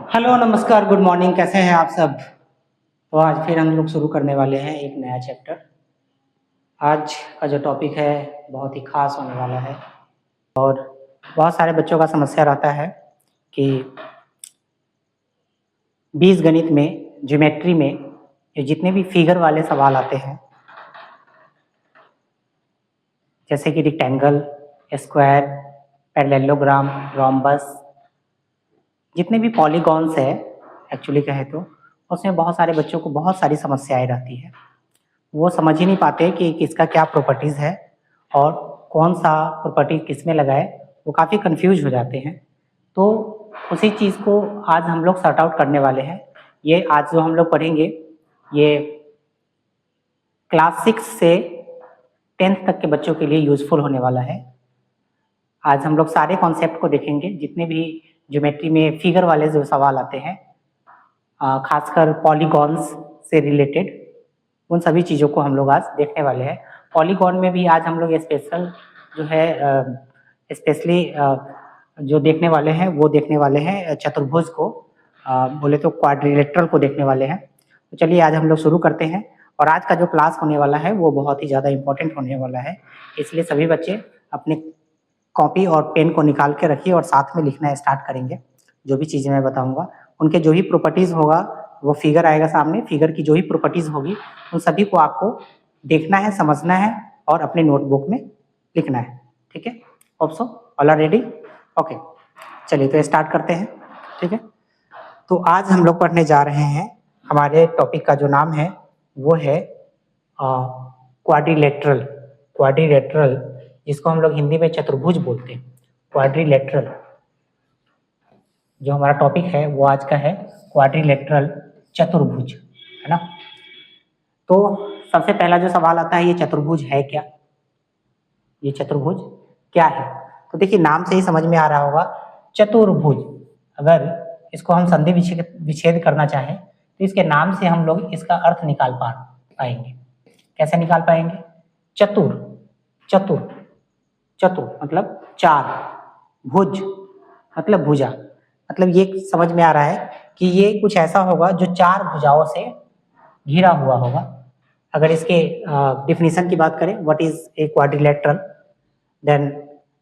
Hello, नमस्कार, good morning, कैसे हैं आप सब? तो आज फिर हम लोग शुरू करने वाले हैं एक नया चैप्टर। आज का जो टॉपिक है बहुत ही ख़ास होने वाला है और बहुत सारे बच्चों का समस्या रहता है कि बीजगणित में, ज्योमेट्री में ये जितने भी फिगर वाले सवाल आते हैं, जैसे कि रेक्टेंगल, स्क्वायर, पैरेललोग्राम, रोम्बस, जितने भी पॉलीगॉन्स है एक्चुअली कहें तो, उसमें बहुत सारे बच्चों को बहुत सारी समस्याएँ रहती है। वो समझ ही नहीं पाते कि किसका क्या प्रॉपर्टीज़ है और कौन-सा प्रॉपर्टी किसमें लगाएँ, वो काफ़ी कन्फ्यूज़ हो जाते हैं। तो उसी चीज़ को आज हम लोग सॉर्ट आउट करने वाले हैं। ये आज जो हम लोग पढ़ेंगे, ये क्लास 6 से 10th तक के बच्चों के लिए यूज़फुल होने वाला है। आज हम लोग सारे कॉन्सेप्ट को देखेंगे, जितने भी ज्योमेट्री में फिगर वाले जो सवाल आते हैं, खासकर पॉलीगॉन्स से रिलेटेड, उन सभी चीज़ों को हम लोग आज देखने वाले हैं। पॉलीगॉन में भी आज हम लोग स्पेशल जो है स्पेशली जो देखने वाले हैं वो देखने वाले हैं चतुर्भुज को, बोले तो क्वाड्रिलेटरल को देखने वाले हैं। तो चलिए आज हम लोग शुरू करते हैं और आज का जो क्लास होने वाला है वो बहुत ही ज़्यादा इम्पोर्टेंट होने वाला है, इसलिए सभी बच्चे अपने कॉपी और पेन को निकाल के रखिए और साथ में लिखना स्टार्ट करेंगे। जो भी चीज़ें मैं बताऊँगा, उनके जो भी प्रॉपर्टीज़ होगा, वो फिगर आएगा सामने, फिगर की जो भी प्रॉपर्टीज़ होगी, उन सभी को आपको देखना है, समझना है और अपने नोटबुक में लिखना है। ठीक है? Hope so all are ready? Okay, चलिए तो स्टार्ट करते हैं। ठीक है? तो आज हम लोग पढ़ने जा रहे हैं, हमारे टॉपिक का जो नाम है वो है क्वाड्रिलेटरल। क्वाड्रिलेटरल, जिसको हम लोग हिंदी में चतुर्भुज बोलते हैं। क्वाड्रिलेटरल जो हमारा टॉपिक है वो आज का है क्वाड्रिलेटरल, चतुर्भुज, है ना? तो सबसे पहला जो सवाल आता है, ये चतुर्भुज है क्या? ये चतुर्भुज क्या है? तो देखिए नाम से ही समझ में आ रहा होगा, चतुर्भुज। अगर इसको हम संधि विच्छेद करना चाहें तो इसके नाम से हम लोग इसका अर्थ निकाल पाएंगे। कैसे निकाल पाएंगे? चतुर, चतुर, चतुर मतलब चार, भुज मतलब भुजा, मतलब ये समझ में आ रहा है कि ये कुछ ऐसा होगा जो चार भुजाओं से घिरा हुआ होगा। अगर इसके डिफिनीशन की बात करें, what is a quadrilateral, then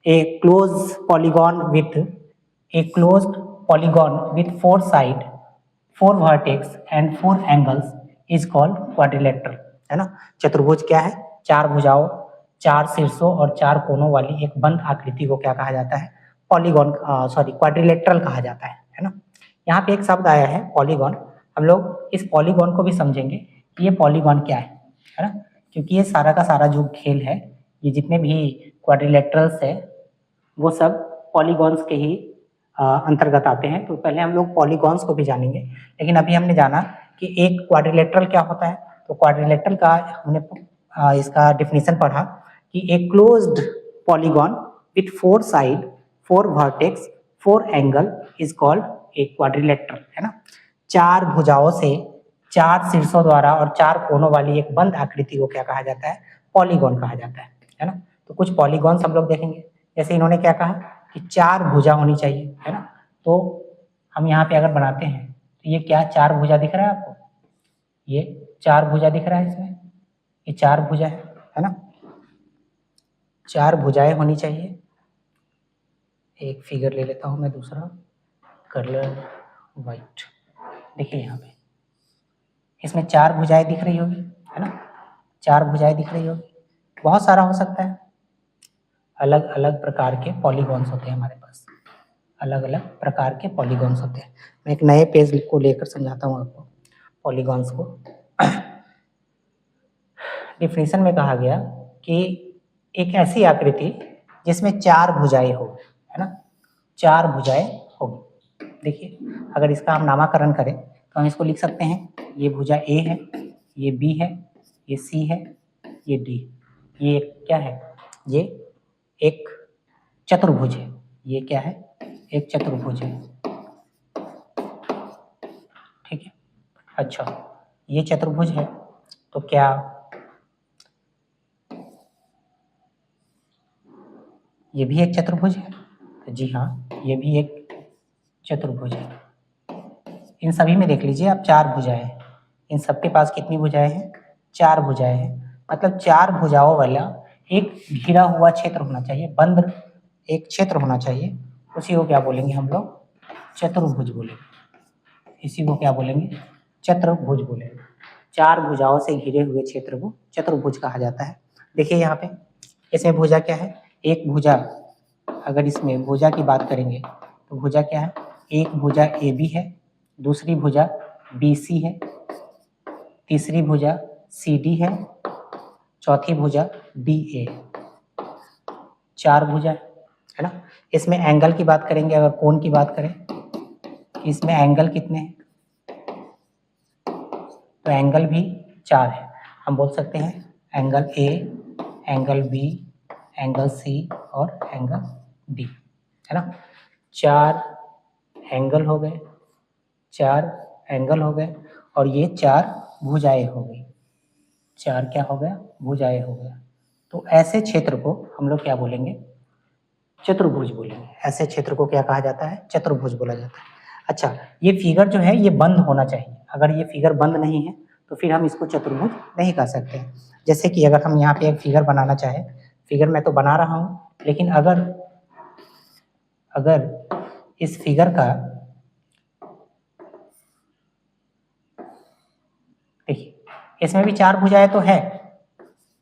a close polygon with a closed polygon with four side, four vertex and four angles is called quadrilateral, है ना? चतुर्भुज क्या है? चार भुजाओं, चार शीर्षों और चार कोनों वाली एक बंद आकृति को क्या कहा जाता है? पॉलीगॉन, सॉरी क्वाड्रिलेटरल कहा जाता है ना? यहाँ पे एक शब्द आया है पॉलीगॉन, हम लोग इस पॉलीगॉन को भी समझेंगे कि ये पॉलीगॉन क्या है ना? क्योंकि ये सारा का सारा जो खेल है, ये जितने भी क्वाड्रिलेटरल्स है वो सब पॉलीगॉन्स के ही अंतर्गत आते हैं। तो पहले हम लोग पॉलीगॉन्स को भी जानेंगे, लेकिन अभी हमने जाना कि एक क्वाड्रिलेटरल क्या होता है। तो क्वाड्रिलेटरल का हमने इसका डिफिनीशन पढ़ा कि एक closed polygon with four side, four vertex, four angle is called a quadrilateral, है ना? चार भुजाओं से, चार शीर्षों द्वारा और चार कोनों वाली एक बंद आकृति को क्या कहा जाता है? पॉलीगॉन कहा जाता है ना? तो कुछ पॉलीगॉन्स हम लोग देखेंगे। जैसे इन्होंने क्या कहा कि चार भुजा होनी चाहिए, है ना? तो हम यहाँ पे अगर बनाते हैं तो ये क्या चार भुजा दिख रहा है आपको? ये चार भुजा दिख रहा है इसमें, ये चार भुजा है ना? चार भुजाएं होनी चाहिए। एक फिगर ले लेता हूं मैं दूसरा, कलर वाइट। देखिए यहाँ पे इसमें चार भुजाएं दिख रही होगी, है ना? चार भुजाएं दिख रही होगी, बहुत सारा हो सकता है। अलग अलग प्रकार के पॉलीगॉन्स होते हैं हमारे पास, अलग अलग प्रकार के पॉलीगॉन्स होते हैं। मैं एक नए पेज को लेकर समझाता हूँ आपको पॉलीगॉन्स को। डिफिनीशन में कहा गया कि एक ऐसी आकृति जिसमें चार भुजाएं हो, है ना? चार भुजाएं होगी। देखिए अगर इसका हम नामकरण करें तो हम इसको लिख सकते हैं, ये भुजा ए है, ये बी है, ये सी है, ये डी। ये क्या है? ये एक चतुर्भुज है। ये क्या है? एक चतुर्भुज है। ठीक है, अच्छा ये चतुर्भुज है तो क्या ये भी एक चतुर्भुज है? तो जी हाँ, ये भी एक चतुर्भुज है। इन सभी में देख लीजिए आप 4 भुजाएं हैं। इन सबके पास कितनी भुजाएं हैं? 4 भुजाएं हैं। मतलब 4 भुजाओं वाला एक घिरा हुआ क्षेत्र होना चाहिए, बंद एक क्षेत्र होना चाहिए। उसी को क्या बोलेंगे हम लोग? चतुर्भुज बोलेंगे। इसी को क्या बोलेंगे? चतुर्भुज बोलेंगे। 4 भुजाओं से घिरे हुए क्षेत्र को चतुर्भुज कहा जाता है। देखिए यहाँ पे इसमें भुजा क्या है? एक भुजा, अगर इसमें भुजा की बात करेंगे तो भुजा क्या है? एक भुजा ए बी है, दूसरी भुजा बी सी है, तीसरी भुजा सी डी है, चौथी भुजा डी ए। 4 भुजा है ना। इसमें एंगल की बात करेंगे, अगर कोण की बात करें, इसमें एंगल कितने हैं? तो एंगल भी 4 है। हम बोल सकते हैं angle A, angle B, angle C और एंगल डी, है ना। 4 एंगल हो गए, 4 एंगल हो गए, और ये 4 भुजाएं हो गई। 4 क्या हो गया? भुजाएं हो गया। तो ऐसे क्षेत्र को हम लोग क्या बोलेंगे? चतुर्भुज बोलेंगे। ऐसे क्षेत्र को क्या कहा जाता है? चतुर्भुज बोला जाता है। अच्छा, ये फिगर जो है ये बंद होना चाहिए। अगर ये फिगर बंद नहीं है तो फिर हम इसको चतुर्भुज नहीं कह सकते। जैसे कि अगर हम यहाँ पे एक फिगर बनाना चाहें, फिगर मैं तो बना रहा हूँ, लेकिन अगर इस फिगर का, देखिए इसमें भी 4 भुजाएं तो है,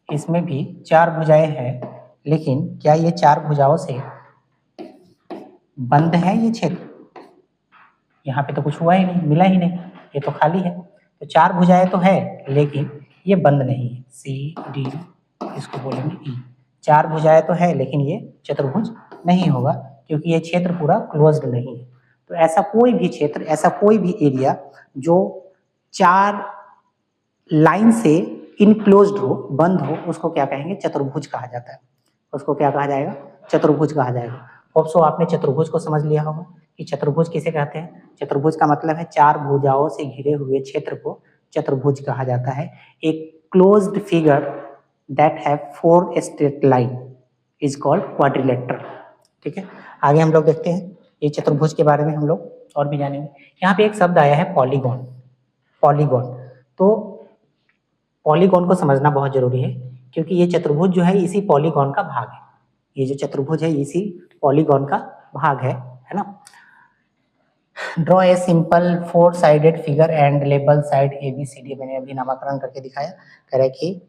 इसमें भी 4 भुजाएं हैं, लेकिन क्या ये 4 भुजाओं से बंद है ये क्षेत्र? यहाँ पे तो कुछ हुआ ही नहीं, मिला ही नहीं, ये तो खाली है। तो 4 भुजाएं तो है, लेकिन ये बंद नहीं है। सी डी, इसको बोलेंगे ई। 4 भुजाएं तो है, लेकिन ये चतुर्भुज नहीं होगा, क्योंकि ये क्षेत्र पूरा क्लोज्ड नहीं है। तो ऐसा कोई भी क्षेत्र, ऐसा कोई भी एरिया जो 4 लाइन से इनक्लोज्ड हो, बंद हो, उसको क्या कहेंगे? चतुर्भुज कहा जाता है। उसको क्या कहा जाएगा? चतुर्भुज कहा जाएगा। होप सो आपने चतुर्भुज को समझ लिया होगा कि चतुर्भुज किसे कहते हैं। चतुर्भुज का मतलब है 4 भुजाओं से घिरे हुए क्षेत्र को चतुर्भुज कहा जाता है। एक closed figure that have 4 straight line is called quadrilateral. ठीक है, आगे हम लोग देखते हैं ये चतुर्भुज के बारे में हम लोग और भी जानेंगे। यहाँ पे एक शब्द आया है पॉलीगॉन। पॉलीगॉन, तो पॉलीगॉन को समझना बहुत जरूरी है, क्योंकि ये चतुर्भुज जो है इसी पॉलीगॉन का भाग है। ये जो चतुर्भुज है इसी पॉलीगॉन का भाग है ना। Draw a simple 4 sided figure and label side A B C D. मैंने अभी नामकरण करके दिखाया। कह रहा है कि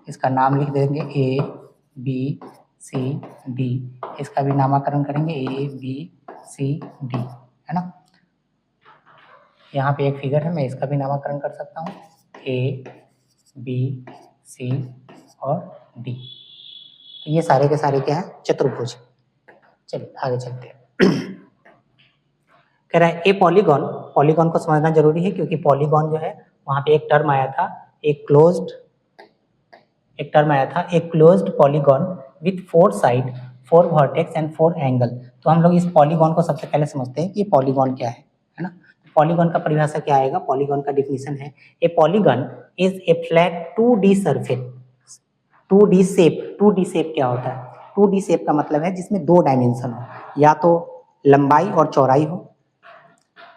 इसका नाम लिख देंगे ए बी सी डी, इसका भी नामकरण करेंगे ए बी सी डी, है ना। यहाँ पे एक फिगर है, मैं इसका भी नामकरण कर सकता हूँ ए बी सी और डी। तो ये सारे के सारे क्या है? चतुर्भुज। चलिए आगे चलते हैं। कह रहा है ए पॉलीगॉन। पॉलीगॉन को समझना जरूरी है, क्योंकि पॉलीगॉन जो है वहां पे एक टर्म आया था, एक closed polygon with 4 side, 4 vertex and 4 angle. तो हम लोग इस पॉलीगॉन को सबसे पहले समझते हैं कि ये पॉलीगॉन क्या है ना। पॉलीगॉन का परिभाषा क्या आएगा? पॉलीगॉन का डिफिनेशन है ए polygon is a flat 2D surface. 2D shape. 2D shape क्या होता है? 2D शेप का मतलब है जिसमें 2 डायमेंशन हो, या तो लंबाई और चौड़ाई हो,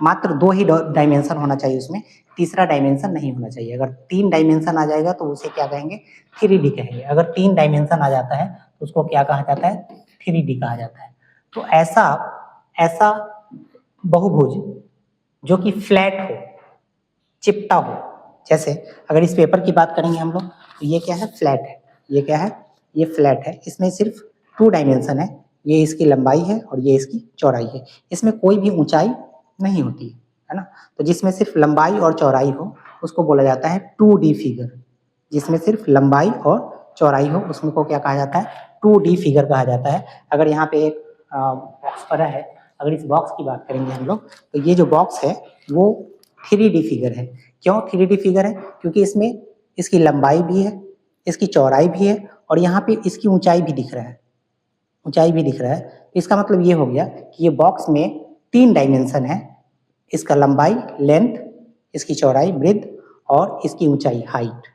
मात्र 2 ही डायमेंशन होना चाहिए उसमें, तीसरा डायमेंशन नहीं होना चाहिए। अगर 3 डायमेंशन आ जाएगा तो उसे क्या कहेंगे? 3D कहेंगे। अगर 3 डायमेंशन आ जाता है तो उसको क्या कहा जाता है? 3D कहा जाता है। तो ऐसा बहुभुज जो कि फ्लैट हो, चिपटा हो, जैसे अगर इस पेपर की बात करेंगे हम लोग तो ये क्या है? फ्लैट है। ये क्या है? ये फ्लैट है। इसमें सिर्फ 2 डायमेंशन है, ये इसकी लंबाई है और ये इसकी चौड़ाई है। इसमें कोई भी ऊंचाई नहीं होती है ना। तो जिसमें सिर्फ लंबाई और चौड़ाई हो उसको बोला जाता है 2D फिगर। जिसमें सिर्फ लंबाई और चौड़ाई हो उसमें को क्या कहा जाता है? 2D फिगर कहा जाता है। अगर यहाँ पे एक बॉक्स पड़ा है, अगर इस बॉक्स की बात करेंगे हम लोग तो ये जो बॉक्स है वो 3D फिगर है। क्यों 3D फिगर है? क्योंकि इसमें इसकी लंबाई भी है, इसकी चौड़ाई भी है, और यहाँ पे इसकी ऊंचाई भी दिख रहा है। ऊंचाई भी दिख रहा है। इसका मतलब ये हो गया कि ये बॉक्स में 3 डायमेंशन है, इसका लंबाई लेंथ, इसकी चौड़ाई ब्रेड्थ और इसकी ऊंचाई हाइट।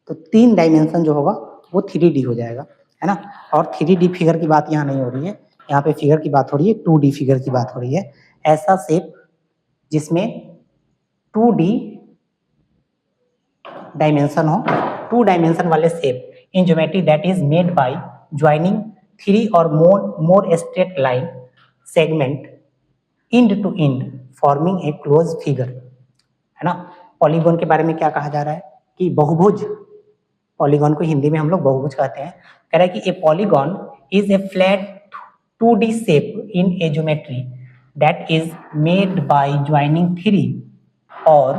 तो 3 डायमेंशन जो होगा वो 3D हो जाएगा, है ना। और 3D फिगर की बात यहाँ नहीं हो रही है, यहाँ पे फिगर की बात हो रही है, 2D फिगर की बात हो रही है। ऐसा शेप जिसमें 2D डायमेंशन हो, 2 डायमेंशन वाले shape in geometry that is made by joining 3 और more straight line segment end to end forming a close figure, है ना। पॉलीगॉन के बारे में क्या कहा जा रहा है कि बहुभुज, पॉलीगॉन को हिंदी में हम लोग बहुभुज कहते हैं। कह रहा है कि ए polygon is a flat 2D shape in a geometry that is made by joining 3 or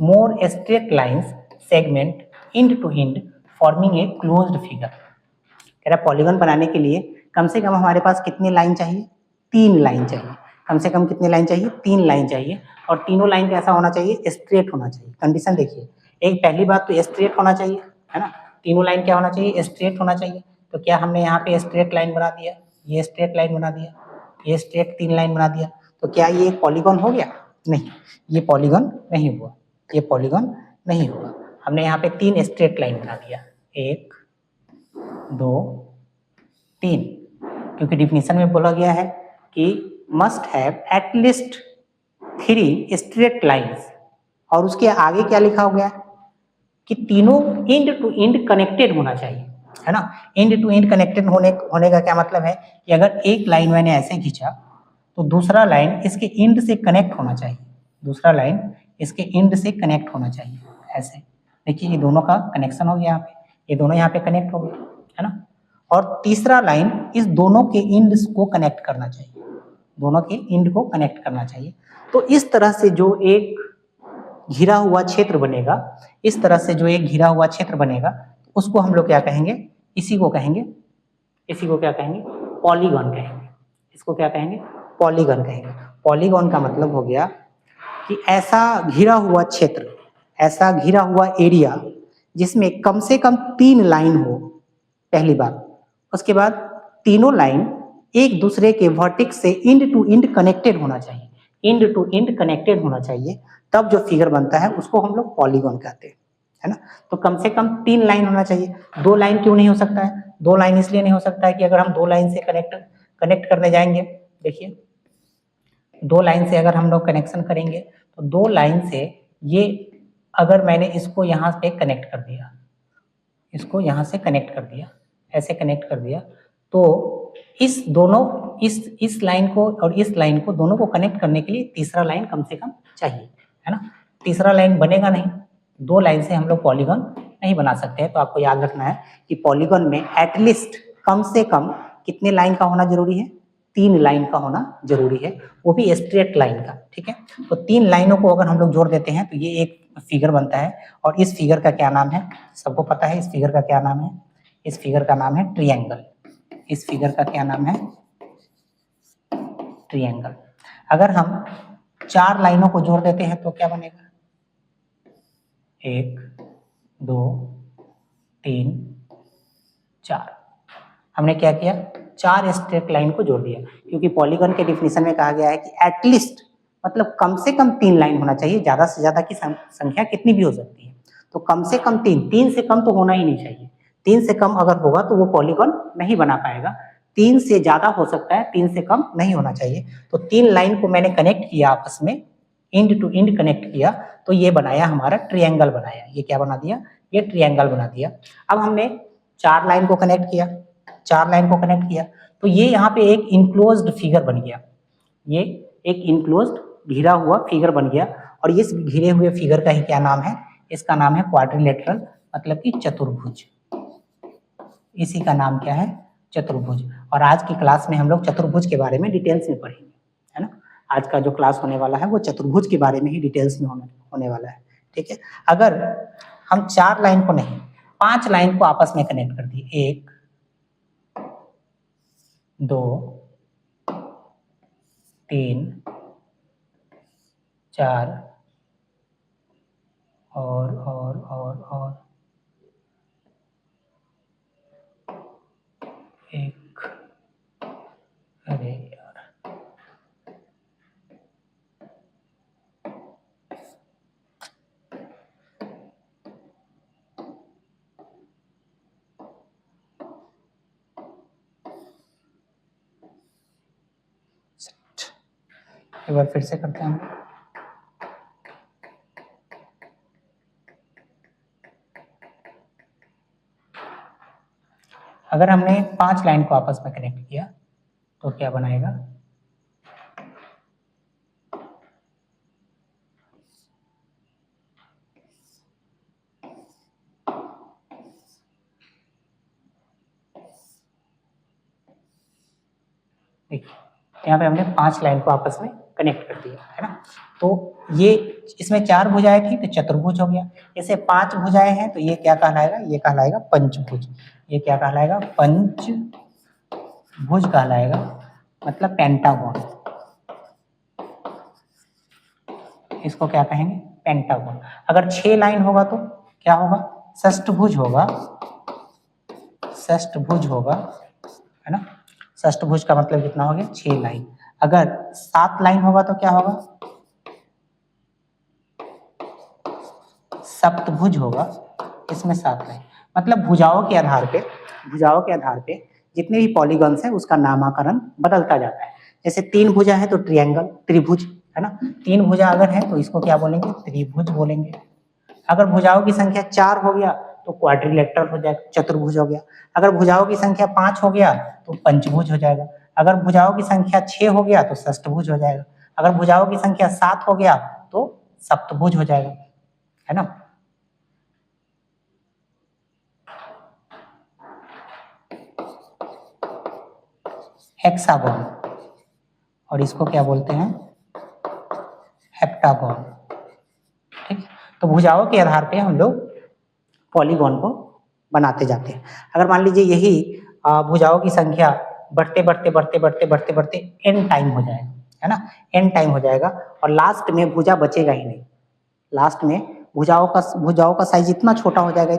more straight lines segment end to end forming a closed figure। कह रहा है पॉलीगॉन बनाने के लिए कम से कम हमारे पास कितनी लाइन चाहिए, 3 लाइन चाहिए। कम से कम कितनी लाइन चाहिए, 3 लाइन चाहिए, और तीनों लाइन कैसा होना चाहिए, स्ट्रेट होना चाहिए। कंडीशन देखिए, एक पहली बात तो स्ट्रेट होना चाहिए, है ना। तीनों लाइन क्या होना चाहिए, स्ट्रेट होना चाहिए। तो क्या हमने यहाँ पे स्ट्रेट लाइन बना दिया, ये स्ट्रेट लाइन बना दिया, ये स्ट्रेट 3 लाइन बना दिया, तो क्या ये एक पॉलीगॉन हो गया? नहीं, ये पॉलीगॉन नहीं हुआ, ये पॉलीगॉन नहीं हुआ। हमने यहाँ पे 3 स्ट्रेट लाइन बना दिया, 1 2 3, क्योंकि डिफिनीशन में बोला गया है कि must have at least 3 straight lines, और उसके आगे क्या लिखा हो गया कि तीनों एंड टू एंड कनेक्टेड होना चाहिए, है ना। एंड टू एंड कनेक्टेड होने का क्या मतलब है कि अगर एक लाइन मैंने ऐसे खींचा तो दूसरा लाइन इसके एंड से कनेक्ट होना चाहिए, दूसरा लाइन इसके एंड से कनेक्ट होना चाहिए, ऐसे। देखिए ये दोनों का कनेक्शन हो गया यहाँ पे, ये दोनों यहाँ पे कनेक्ट हो गए, है ना। और तीसरा लाइन इस दोनों के एंड को कनेक्ट करना चाहिए, दोनों के एंड को कनेक्ट करना चाहिए। तो इस तरह से जो एक घिरा हुआ क्षेत्र बनेगा, इस तरह से जो एक घिरा हुआ क्षेत्र बनेगा, उसको हम लोग क्या कहेंगे, इसी को कहेंगे, इसी को क्या कहेंगे, पॉलीगॉन कहेंगे। इसको क्या कहेंगे, पॉलीगॉन कहेंगे। पॉलीगॉन का मतलब हो गया कि ऐसा घिरा हुआ क्षेत्र, ऐसा घिरा हुआ एरिया जिसमें कम से कम 3 लाइन हो, पहली बात। उसके बाद तीनों लाइन एक दूसरे के वर्टेक्स से एंड टू एंड कनेक्टेड होना चाहिए, एंड टू एंड कनेक्टेड होना चाहिए, तब जो फिगर बनता है उसको हम लोग पॉलीगॉन कहते हैं, है ना। तो कम से कम 3 लाइन होना चाहिए। 2 लाइन क्यों नहीं हो सकता है, 2 लाइन इसलिए नहीं हो सकता है कि अगर हम 2 लाइन से कनेक्ट करने जाएंगे, देखिए 2 लाइन से अगर हम लोग कनेक्शन करेंगे तो 2 लाइन से ये, अगर मैंने इसको यहाँ पे कनेक्ट कर दिया, इसको यहाँ से कनेक्ट कर दिया, ऐसे कनेक्ट कर दिया, तो इस दोनों इस लाइन को और इस लाइन को, दोनों को कनेक्ट करने के लिए तीसरा लाइन कम से कम चाहिए, है ना। तीसरा लाइन बनेगा नहीं, 2 लाइन से हम लोग पॉलीगॉन नहीं बना सकते हैं। तो आपको याद रखना है कि पॉलीगॉन में एटलीस्ट कम से कम कितने लाइन का होना जरूरी है, 3 लाइन का होना जरूरी है, वो भी स्ट्रेट लाइन का, ठीक है। तो 3 लाइनों को अगर हम लोग जोड़ देते हैं तो ये एक फिगर बनता है, और इस फिगर का क्या नाम है, सबको पता है इस फिगर का क्या नाम है, इस फिगर का नाम है ट्रायंगल। इस फिगर का क्या नाम है, ट्रायंगल। अगर हम 4 लाइनों को जोड़ देते हैं तो क्या बनेगा, 1 2 3 4। हमने क्या किया, 4 स्ट्रेट लाइन को जोड़ दिया, क्योंकि पॉलीगॉन के डिफिनीशन में कहा गया है कि एटलीस्ट मतलब कम से कम 3 लाइन होना चाहिए, ज्यादा से ज्यादा की संख्या कितनी भी हो सकती है, तो कम से कम 3 से कम तो होना ही नहीं चाहिए। 3 से कम अगर होगा तो वो पॉलीगॉन नहीं बना पाएगा, 3 से ज्यादा हो सकता है, 3 से कम नहीं होना चाहिए। तो 3 लाइन को मैंने कनेक्ट किया आपस में, एंड टू एंड कनेक्ट किया, तो ये बनाया हमारा ट्रायंगल बनाया। ये क्या बना दिया, ये ट्रायंगल बना दिया। अब हमने 4 लाइन को कनेक्ट किया, 4 लाइन को कनेक्ट किया, तो ये यहाँ पे एक इनक्लोज्ड फिगर बन गया, ये एक इनक्लोज्ड घिरा हुआ फिगर बन गया। और इस घिरे हुए फिगर का ही क्या नाम है, इसका नाम है क्वाड्रिलेटरल, मतलब कि चतुर्भुज। इसी का नाम क्या है, चतुर्भुज। और आज की क्लास में हम लोग चतुर्भुज के बारे में डिटेल्स में पढ़ेंगे, है ना। आज का जो क्लास होने वाला है वो चतुर्भुज के बारे में ही डिटेल्स में होने वाला है, ठीक है। अगर हम 4 लाइन को नहीं, 5 लाइन को आपस में कनेक्ट कर दिए, 1 2 3 4 और 1, अरे यार, एक बार फिर से करते हैं हम। अगर हमने 5 लाइन को आपस में कनेक्ट किया तो क्या बनाएगा? देखिए यहाँ पे हमने 5 लाइन को आपस में कनेक्ट कर दिया है ना। तो ये इसमें 4 भुजाएं थी तो चतुर्भुज हो गया। जैसे 5 भुजाएं हैं तो ये क्या कहलाएगा? ये कहलाएगा पंचभुज। ये क्या कहलाएगा? पंचभुज कहलाएगा, मतलब पेंटागन। इसको क्या कहेंगे? पेंटागन। अगर 6 लाइन होगा तो क्या होगा? षष्ठभुज होगा। षष्ठभुज होगा, है ना। षष्ठभुज का मतलब कितना हो गया? 6 लाइन। अगर 7 लाइन होगा तो क्या होगा? सप्तभुज होगा। इसमें 7 लाइन, मतलब भुजाओं के आधार पे जितने भी पॉलीगॉन्स है उसका नामकरण बदलता जाता है। जैसे 3 भुजा है तो ट्रायंगल, त्रिभुज, है ना। 3 भुजा अगर है तो इसको क्या बोलेंगे? त्रिभुज बोलेंगे। अगर भुजाओं की संख्या 4 हो गया तो क्वाड्रिलेटरल हो जाएगा, चतुर्भुज हो गया। अगर भुजाओं की संख्या 5 हो गया तो पंचभुज हो जाएगा। अगर भुजाओं की संख्या 6 हो गया तो षष्ठभुज हो जाएगा। अगर भुजाओं की संख्या 7 हो गया तो सप्तभुज हो जाएगा, है ना। हेक्सागोन, और इसको क्या बोलते हैं? हेप्टागोन। ठीक है, तो भुजाओं के आधार पे हम लोग पॉलीगॉन को बनाते जाते हैं। अगर मान लीजिए यही भुजाओं की संख्या बढ़ते एन टाइम हो जाएगा, है ना। एन टाइम हो जाएगा और लास्ट में भुजा बचेगा ही नहीं। लास्ट में भुजाओं का साइज इतना छोटा हो जाएगा,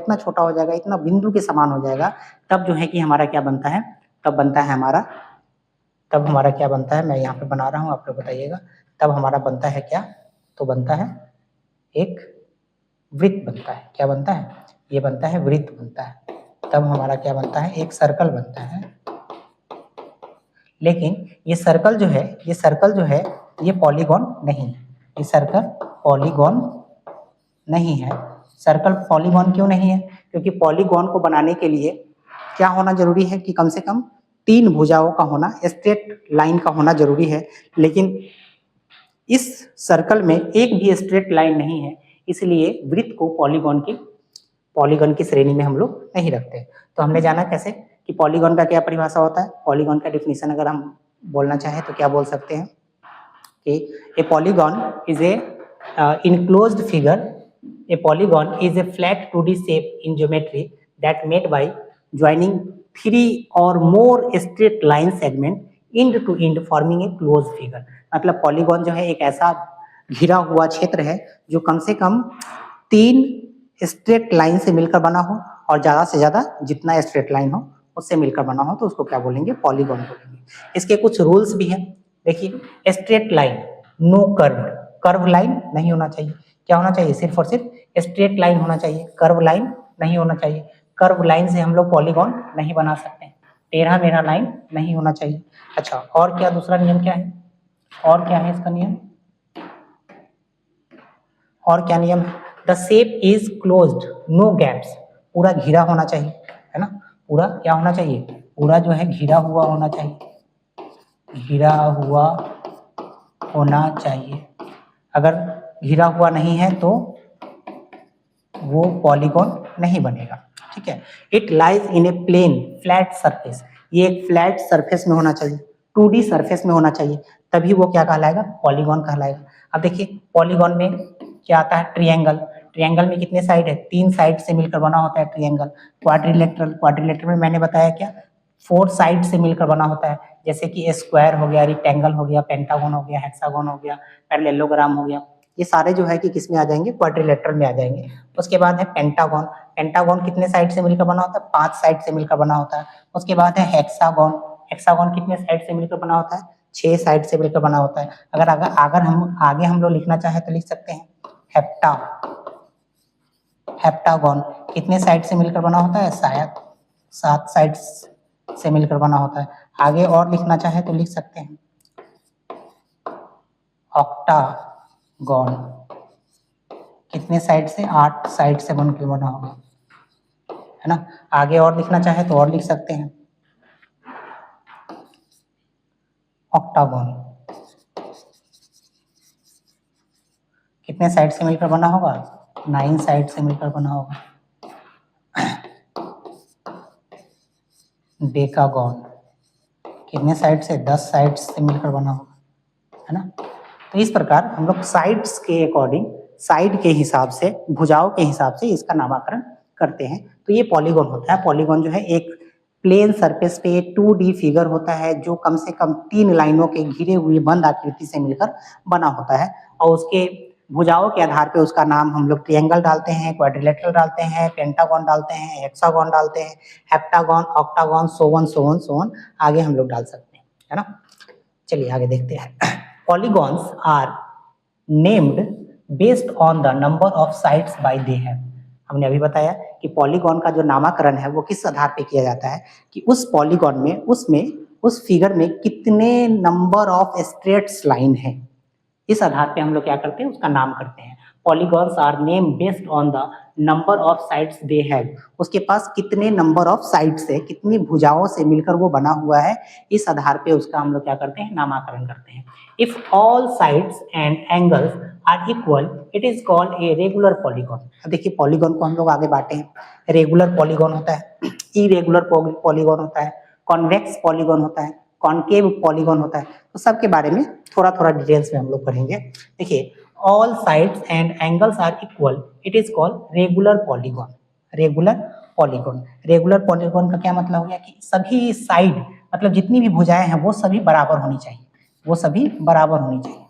इतना बिंदु के समान हो जाएगा, तब जो है कि हमारा क्या बनता है? तब हमारा क्या बनता है? मैं यहाँ पे बना रहा हूँ, आप लोग बताइएगा। तब हमारा बनता है क्या? तो बनता है एक वृत्त बनता है। क्या बनता है? ये बनता है वृत्त बनता है। तब हमारा क्या बनता है? एक सर्कल बनता है। लेकिन ये सर्कल जो है ये पॉलीगॉन नहीं है। ये सर्कल पॉलीगॉन नहीं है। सर्कल पॉलीगॉन क्यों नहीं है? क्योंकि पॉलीगॉन को बनाने के लिए क्या होना जरूरी है कि कम से कम 3 भुजाओं का होना, स्ट्रेट लाइन का होना जरूरी है। लेकिन इस सर्कल में एक भी स्ट्रेट लाइन नहीं है, इसलिए वृत्त को पॉलीगॉन की श्रेणी में हम लोग नहीं रखते। तो हमने जाना कैसे कि पॉलीगॉन का क्या परिभाषा होता है। पॉलीगॉन का डिफिनीशन अगर हम बोलना चाहें तो क्या बोल सकते हैं कि ए polygon is a enclosed figure. A polygon is a flat 2D shape in geometry that made by joining 3 or more straight line segment end to end forming a closed figure। मतलब पॉलीगॉन जो है एक ऐसा घिरा हुआ क्षेत्र है जो कम से कम 3 स्ट्रेट लाइन से मिलकर बना हो, और ज्यादा से ज्यादा जितना स्ट्रेट लाइन हो उससे मिलकर बना हो तो उसको क्या बोलेंगे? पॉलीगॉन बोलेंगे। इसके कुछ रूल्स भी हैं। देखिए, straight line no curve line नहीं होना चाहिए। क्या होना चाहिए? सिर्फ और सिर्फ स्ट्रेट लाइन होना चाहिए, कर्व लाइन नहीं होना चाहिए। कर्व लाइन से हम लोग पॉलीगॉन नहीं बना सकते। टेढ़ा मेढ़ा लाइन नहीं होना चाहिए। अच्छा, और क्या दूसरा नियम क्या है? और क्या है इसका नियम? और क्या नियम है? The shape is closed no gaps. पूरा घिरा होना चाहिए, है ना। पूरा क्या होना चाहिए? पूरा जो है घिरा हुआ होना चाहिए। घिरा हुआ होना चाहिए। अगर घिरा हुआ नहीं है तो वो पॉलीगॉन नहीं बनेगा। ठीक है। It lies in a plane flat surface. ये एक फ्लैट सरफेस में होना चाहिए, 2D सरफेस में होना चाहिए, तभी वो क्या कहलाएगा? पॉलीगॉन कहलाएगा। अब देखिए, पॉलीगॉन में क्या आता है? ट्रायंगल में कितने साइड है? 3 साइड से मिलकर बना होता है ट्रायंगल। क्वाड्रिलेटरल में मैंने बताया क्या? 4 साइड से मिलकर बना होता है। जैसे कि स्क्वायर हो गया, रेक्टेंगल हो गया, पेंटागन हो गया, हेक्सागन हो गया, पैरेललोग्राम हो गया। ये सारे जो है कि किस में आ जाएंगे? क्वाड्रिलेटरल में आ जाएंगे। उसके बाद है पेंटागन। पेंटागन कितने साइड से मिलकर बना होता है? 5 साइड से मिलकर बना होता है। उसके बाद है हेक्सागन। हेक्सागन कितने साइड से मिलकर बना होता है? 6 साइड से मिलकर बना होता है। अगर हम आगे हम लोग लिखना चाहे तो लिख सकते हैं हेप्टागन कितने साइड से मिलकर बना होता है? शायद 7 साइड से मिलकर बना होता है। आगे और लिखना चाहे तो लिख सकते हैं ऑक्टागन कितने साइड से? 8 साइड से बनकर बना होगा, है ना। आगे और लिखना चाहे तो और लिख सकते हैं, ऑक्टागोन कितने साइड से मिलकर बना होगा, 9 साइड से मिलकर बना होगा। डेकागोन कितने साइड से, 10 साइड से मिलकर बना होगा, है ना। तो इस प्रकार हम लोग साइड्स के अकॉर्डिंग, साइड के हिसाब से, भुजाओं के हिसाब से इसका नामकरण करते हैं। तो ये पॉलीगॉन होता है। पॉलीगॉन जो है एक प्लेन सरफेस पे 2D फिगर होता है जो कम से कम 3 लाइनों के घिरे हुए बंद आकृति से मिलकर बना होता है, और उसके भुजाओं के आधार पे उसका नाम हम लोग ट्रायंगल डालते हैं, क्वाड्रिलेटरल डालते हैं, पेंटागन डालते हैं, हेक्सागन डालते हैं, हेप्टागन, ऑक्टागन, सोवन आगे हम लोग डाल सकते हैं, है ना। चलिए आगे देखते हैं। Polygons are named based on the number of sides by they have. हमने अभी बताया कि पॉलीगॉन का जो नामकरण है वो किस आधार पे किया जाता है कि उस पॉलीगॉन में, उस फिगर में कितने नंबर ऑफ स्ट्रेट्स लाइन है, इस आधार पे हम लोग क्या करते हैं, उसका नाम करते हैं। Polygons are name based on the number of sides they have, उसके पास कितने नंबर ऑफ साइड से, कितनी भुजाओं से मिलकर वो बना हुआ है, इस आधार पे उसका हम लोग क्या करते हैं, नामकरण करते हैं। If all sides and angles are equal it is called a regular polygon. अब देखिए पॉलीगॉन को हम लोग आगे बांटे हैं, रेगुलर पॉलीगॉन होता है, इरेगुलर पॉलीगॉन होता है, कॉन्वेक्स पॉलीगॉन होता है, कॉनकेव पॉलीगॉन होता है। तो सबके बारे में थोड़ा थोड़ा डिटेल्स में हम लोग पढ़ेंगे। देखिए all sides and angles are equal it is called regular polygon. Regular polygon, regular polygon का क्या मतलब हो गया कि सभी साइड, मतलब जितनी भी भुजाएं हैं वो सभी बराबर होनी चाहिए, वो सभी बराबर होनी चाहिए।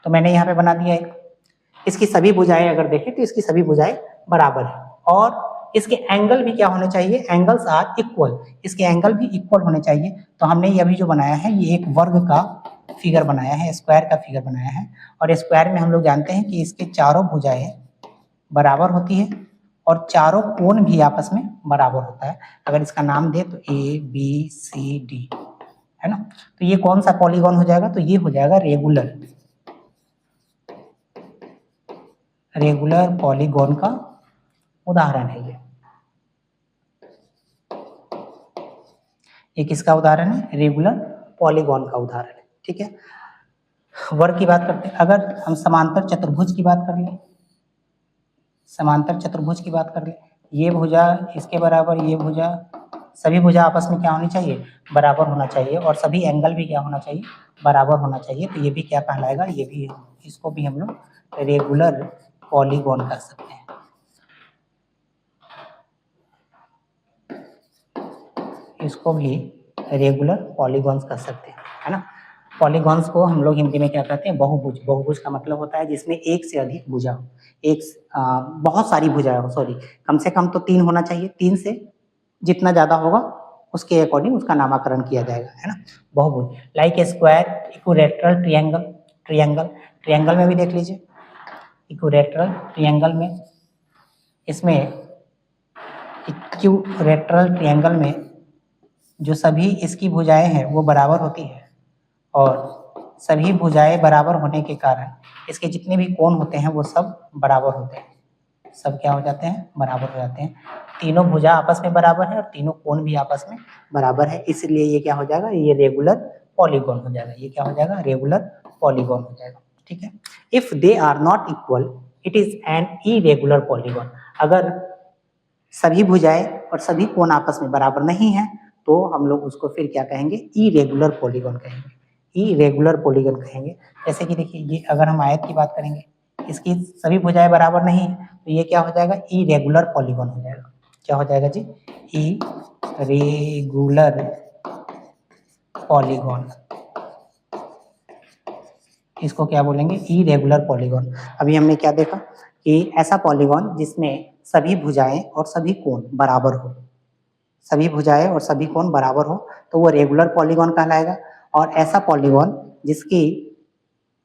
तो मैंने यहाँ पे बना दिया एक, इसकी सभी भुजाएं अगर देखें तो इसकी सभी भुजाएं बराबर है, और इसके एंगल भी क्या होने चाहिए, एंगल्स आर इक्वल, इसके एंगल भी इक्वल होने चाहिए। तो हमने ये अभी जो बनाया है ये एक वर्ग का फिगर बनाया है, स्क्वायर का फिगर बनाया है, और स्क्वायर में हम लोग जानते हैं कि इसके चारों भुजाएं बराबर होती है और चारों कोण भी आपस में बराबर होता है। अगर इसका नाम दे तो ABCD, है ना। तो ये कौन सा पॉलीगॉन हो जाएगा, तो ये हो जाएगा रेगुलर, रेगुलर पॉलीगॉन का उदाहरण है ये किसका उदाहरण है, रेगुलर पॉलीगॉन का उदाहरण है, ठीक है। वर्ग की बात करते हैं, अगर हम समांतर चतुर्भुज की बात कर लें, समांतर चतुर्भुज की बात कर लें, ये भुजा इसके बराबर, ये भुजा, सभी भुजा आपस में क्या होनी चाहिए, बराबर होना चाहिए, और सभी एंगल भी क्या होना चाहिए, बराबर होना चाहिए। तो ये भी क्या कहलाएगा, ये भी, इसको भी हम लोग रेगुलर पॉलीगॉन कर सकते हैं। इसको भी रेगुलर पॉलीगॉन्स कर सकते हैं, है ना। पॉलीगॉन्स को हम लोग हिंदी में क्या कहते हैं, बहुभुज। बहुभुज का मतलब होता है जिसमें एक से अधिक भुजा हो, बहुत सारी भुजाएं हो, सॉरी, कम से कम तो 3 होना चाहिए, 3 से जितना ज्यादा होगा उसके अकॉर्डिंग उसका नामकरण किया जाएगा, है ना। बहुभुज like square, equilateral triangle, triangle में भी देख लीजिए, इक्विलैटरल ट्रायंगल में, इसमें इक्विलैटरल ट्रायंगल में जो सभी इसकी भुजाएं हैं वो बराबर होती है, और सभी भुजाएं बराबर होने के कारण इसके जितने भी कोण होते हैं वो सब बराबर होते हैं, सब क्या हो जाते हैं, बराबर हो जाते हैं। तीनों भुजा आपस में बराबर है और तीनों कोण भी आपस में बराबर है, इसलिए ये क्या हो जाएगा, ये रेगुलर पॉलीगॉन हो जाएगा। ये क्या हो जाएगा, रेगुलर पॉलीगॉन हो जाएगा, ठीक है। If they are not equal it is an irregular polygon. अगर सभी भुजाएं और सभी कोण आपस में बराबर नहीं है तो हम लोग उसको फिर क्या कहेंगे, इरेगुलर पॉलीगॉन कहेंगे, इरेगुलर पॉलीगॉन कहेंगे। जैसे कि देखिए ये अगर हम आयत की बात करेंगे, इसकी सभी भुजाएं बराबर नहीं है तो ये क्या हो जाएगा, इरेगुलर पॉलीगॉन हो जाएगा। क्या हो जाएगा जी, इरेगुलर पॉलीगॉन। इसको क्या बोलेंगे, इरेगुलर पॉलीगॉन। अभी हमने क्या देखा कि ऐसा पॉलीगॉन जिसमें सभी भुजाएं और सभी कोण बराबर हो, सभी भुजाएं और सभी कोण बराबर हो तो वो रेगुलर पॉलीगॉन कहलाएगा। और ऐसा पॉलीगॉन जिसकी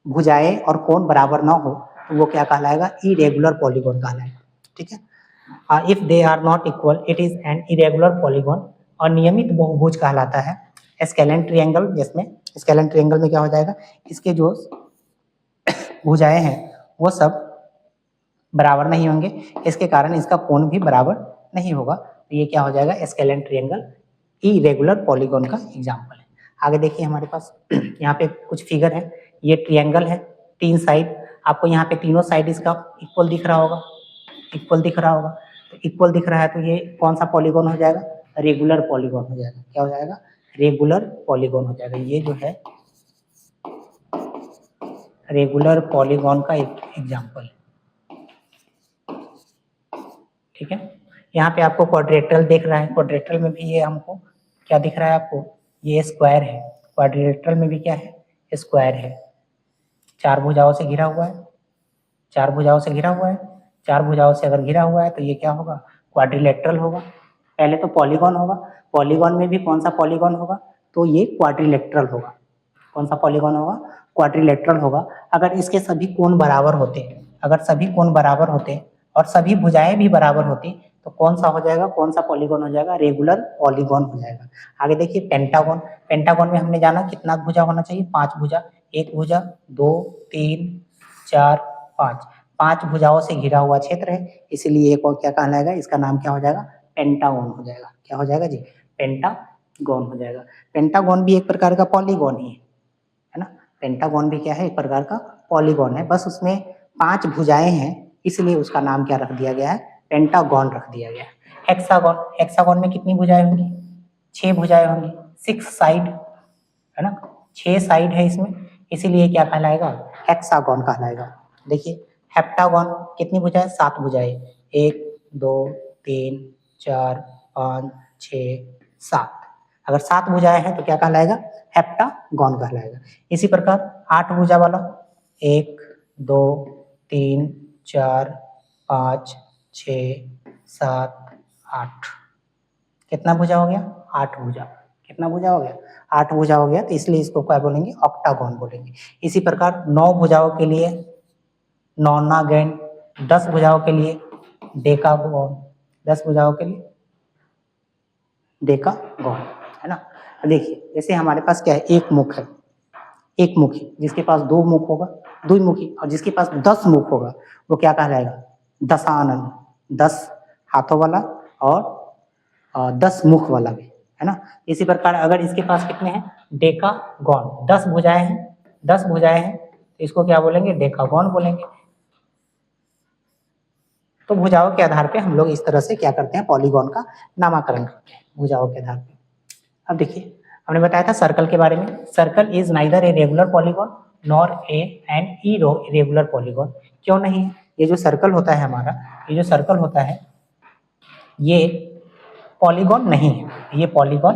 भुजाएं और कोण बराबर ना हो तो वो क्या कहलाएगा, इरेगुलर पॉलीगॉन कहलाएगा, ठीक है। If they are not equal it is an irregular polygon. और नियमित बहुभुज कहलाता है स्केलेन ट्रायंगल, जिसमें स्केलेन ट्रायंगल में क्या हो जाएगा, इसके जो भुजाएं हैं वो सब बराबर नहीं होंगे, इसके कारण इसका कोण भी बराबर नहीं होगा। तो ये क्या हो जाएगा, स्केलेन ट्रायंगल इरेगुलर पॉलीगॉन का एग्जाम्पल है। आगे देखिए हमारे पास यहाँ पे कुछ फिगर है, ये ट्रायंगल है, 3 साइड, आपको यहाँ पे तीनों साइड इसका इक्वल दिख रहा होगा, इक्वल दिख रहा होगा। तो इक्वल दिख रहा है तो ये कौन सा पॉलीगॉन हो जाएगा, रेगुलर पॉलीगॉन हो जाएगा। क्या हो जाएगा, रेगुलर पॉलीगॉन हो जाएगा। ये जो है रेगुलर पॉलीगॉन का एक एग्जाम्पल, ठीक है। यहाँ पे आपको क्वाड्रिलेटरल दिख रहा है, क्वाड्रिलेटरल में भी ये हमको क्या दिख रहा है, आपको ये स्क्वायर है, क्वाड्रिलेटरल में भी क्या है, स्क्वायर है, 4 भुजाओं से घिरा हुआ है, 4 भुजाओं से घिरा हुआ है, 4 भुजाओं से अगर घिरा हुआ है तो ये क्या होगा, क्वाड्रिलेटरल होगा। पहले तो पॉलीगॉन होगा, पॉलीगॉन में भी कौन सा पॉलीगॉन होगा, तो ये क्वाड्रिलेटरल होगा। कौन सा पॉलीगॉन होगा, क्वाड्रिलेटरल होगा। अगर इसके सभी कोण बराबर होते, अगर सभी कोण बराबर होते और सभी भुजाएं भी बराबर होती तो कौन सा हो जाएगा, कौन सा पॉलीगॉन हो जाएगा, रेगुलर पॉलीगॉन हो जाएगा। आगे देखिए पेंटागन, पेंटागन में हमने जाना कितना भुजा होना चाहिए, 5 भुजा, 1 भुजा, 2, 3, 4, 5, 5 भुजाओं से घिरा हुआ क्षेत्र है, इसलिए एक और क्या कहलाएगा, इसका नाम क्या हो जाएगा, पेंटागन हो जाएगा। क्या हो जाएगा जी, पेंटागन हो जाएगा। पेंटागन भी एक प्रकार का पॉलीगॉन ही है ना, पेंटागन भी क्या है, एक प्रकार का पॉलीगॉन है, बस उसमें 5 भुजाएं हैं, इसलिए उसका नाम क्या रख दिया गया है, पेंटागन रख दिया गया है। हेक्सागन, हेक्सागन में कितनी भुजाएं होंगी, 6 भुजाएं होंगी, 6 साइड है ना, 6 साइड है इसमें, इसीलिए क्या कहलाएगा, हेक्सागन कहलाएगा। देखिए हेप्टागन कितनी भुजाएं, 7 भुजाएं, 1, 2, 3, 4, 5, 6, 7, अगर 7 भुजाएं हैं तो क्या कहलाएगा, हेप्टागन कहलाएगा। इसी प्रकार 8 भुजा वाला, 1, 2, 3, 4, 5, 6, 7, 8, कितना भुजा हो गया, 8 भुजा, कितना भुजा हो गया, 8 भुजा हो गया, तो इसलिए इसको क्या बोलेंगे, ऑक्टागन बोलेंगे। इसी प्रकार 9 भुजाओं के लिए नोनागन, 10 भुजाओं के लिए डेकागन, 10 भुजाओं के लिए डेकागन है ना। देखिए जैसे हमारे पास क्या है, एक मुख है, एक मुखी, जिसके पास 2 मुख होगा द्विमुखी, और जिसके पास 10 मुख होगा वो क्या कहलाएगा, दशानन, 10 हाथों वाला और 10 मुख वाला भी है ना। इसी प्रकार अगर इसके पास कितने हैं, डेकागन, 10 भुजाएं हैं, 10 भुजाएं हैं, तो इसको क्या बोलेंगे, डेकागन बोलेंगे। तो भुजाओं के आधार पे हम लोग इस तरह से क्या करते हैं, पॉलीगॉन का नामकरण करते हैं, भुजाओं के आधार पे। अब देखिए हमने बताया था सर्कल के बारे में, circle is neither a regular polygon nor an irregular polygon. क्यों नहीं है, ये जो सर्कल होता है हमारा, ये जो सर्कल होता है ये पॉलीगॉन नहीं है, ये पॉलीगॉन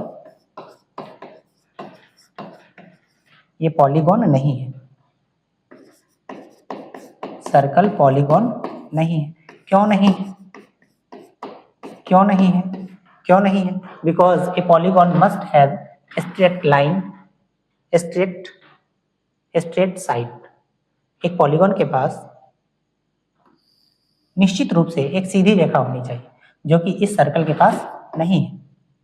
नहीं है, सर्कल पॉलीगॉन नहीं है। क्यों नहीं है, क्यों नहीं है, क्यों नहीं है, because A polygon must have straight line, straight side. एक पॉलीगॉन के पास निश्चित रूप से एक सीधी रेखा होनी चाहिए, जो कि इस सर्कल के पास नहीं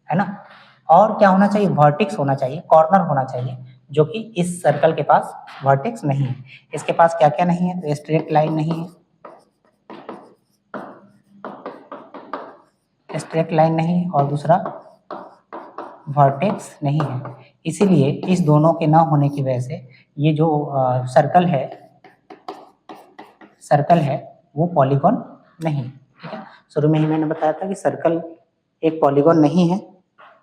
है ना। और क्या होना चाहिए, वर्टेक्स होना चाहिए, कॉर्नर होना चाहिए, जो कि इस सर्कल के पास वर्टेक्स नहीं है। इसके पास क्या क्या नहीं है, तो स्ट्रेट लाइन नहीं है, स्ट्रेट लाइन नहीं है, और दूसरा वर्टेक्स नहीं है। इसीलिए इस दोनों के ना होने की वजह से ये जो सर्कल है वो पॉलीगॉन नहीं, ठीक है। शुरू में ही मैंने बताया था कि सर्कल एक पॉलीगॉन नहीं है,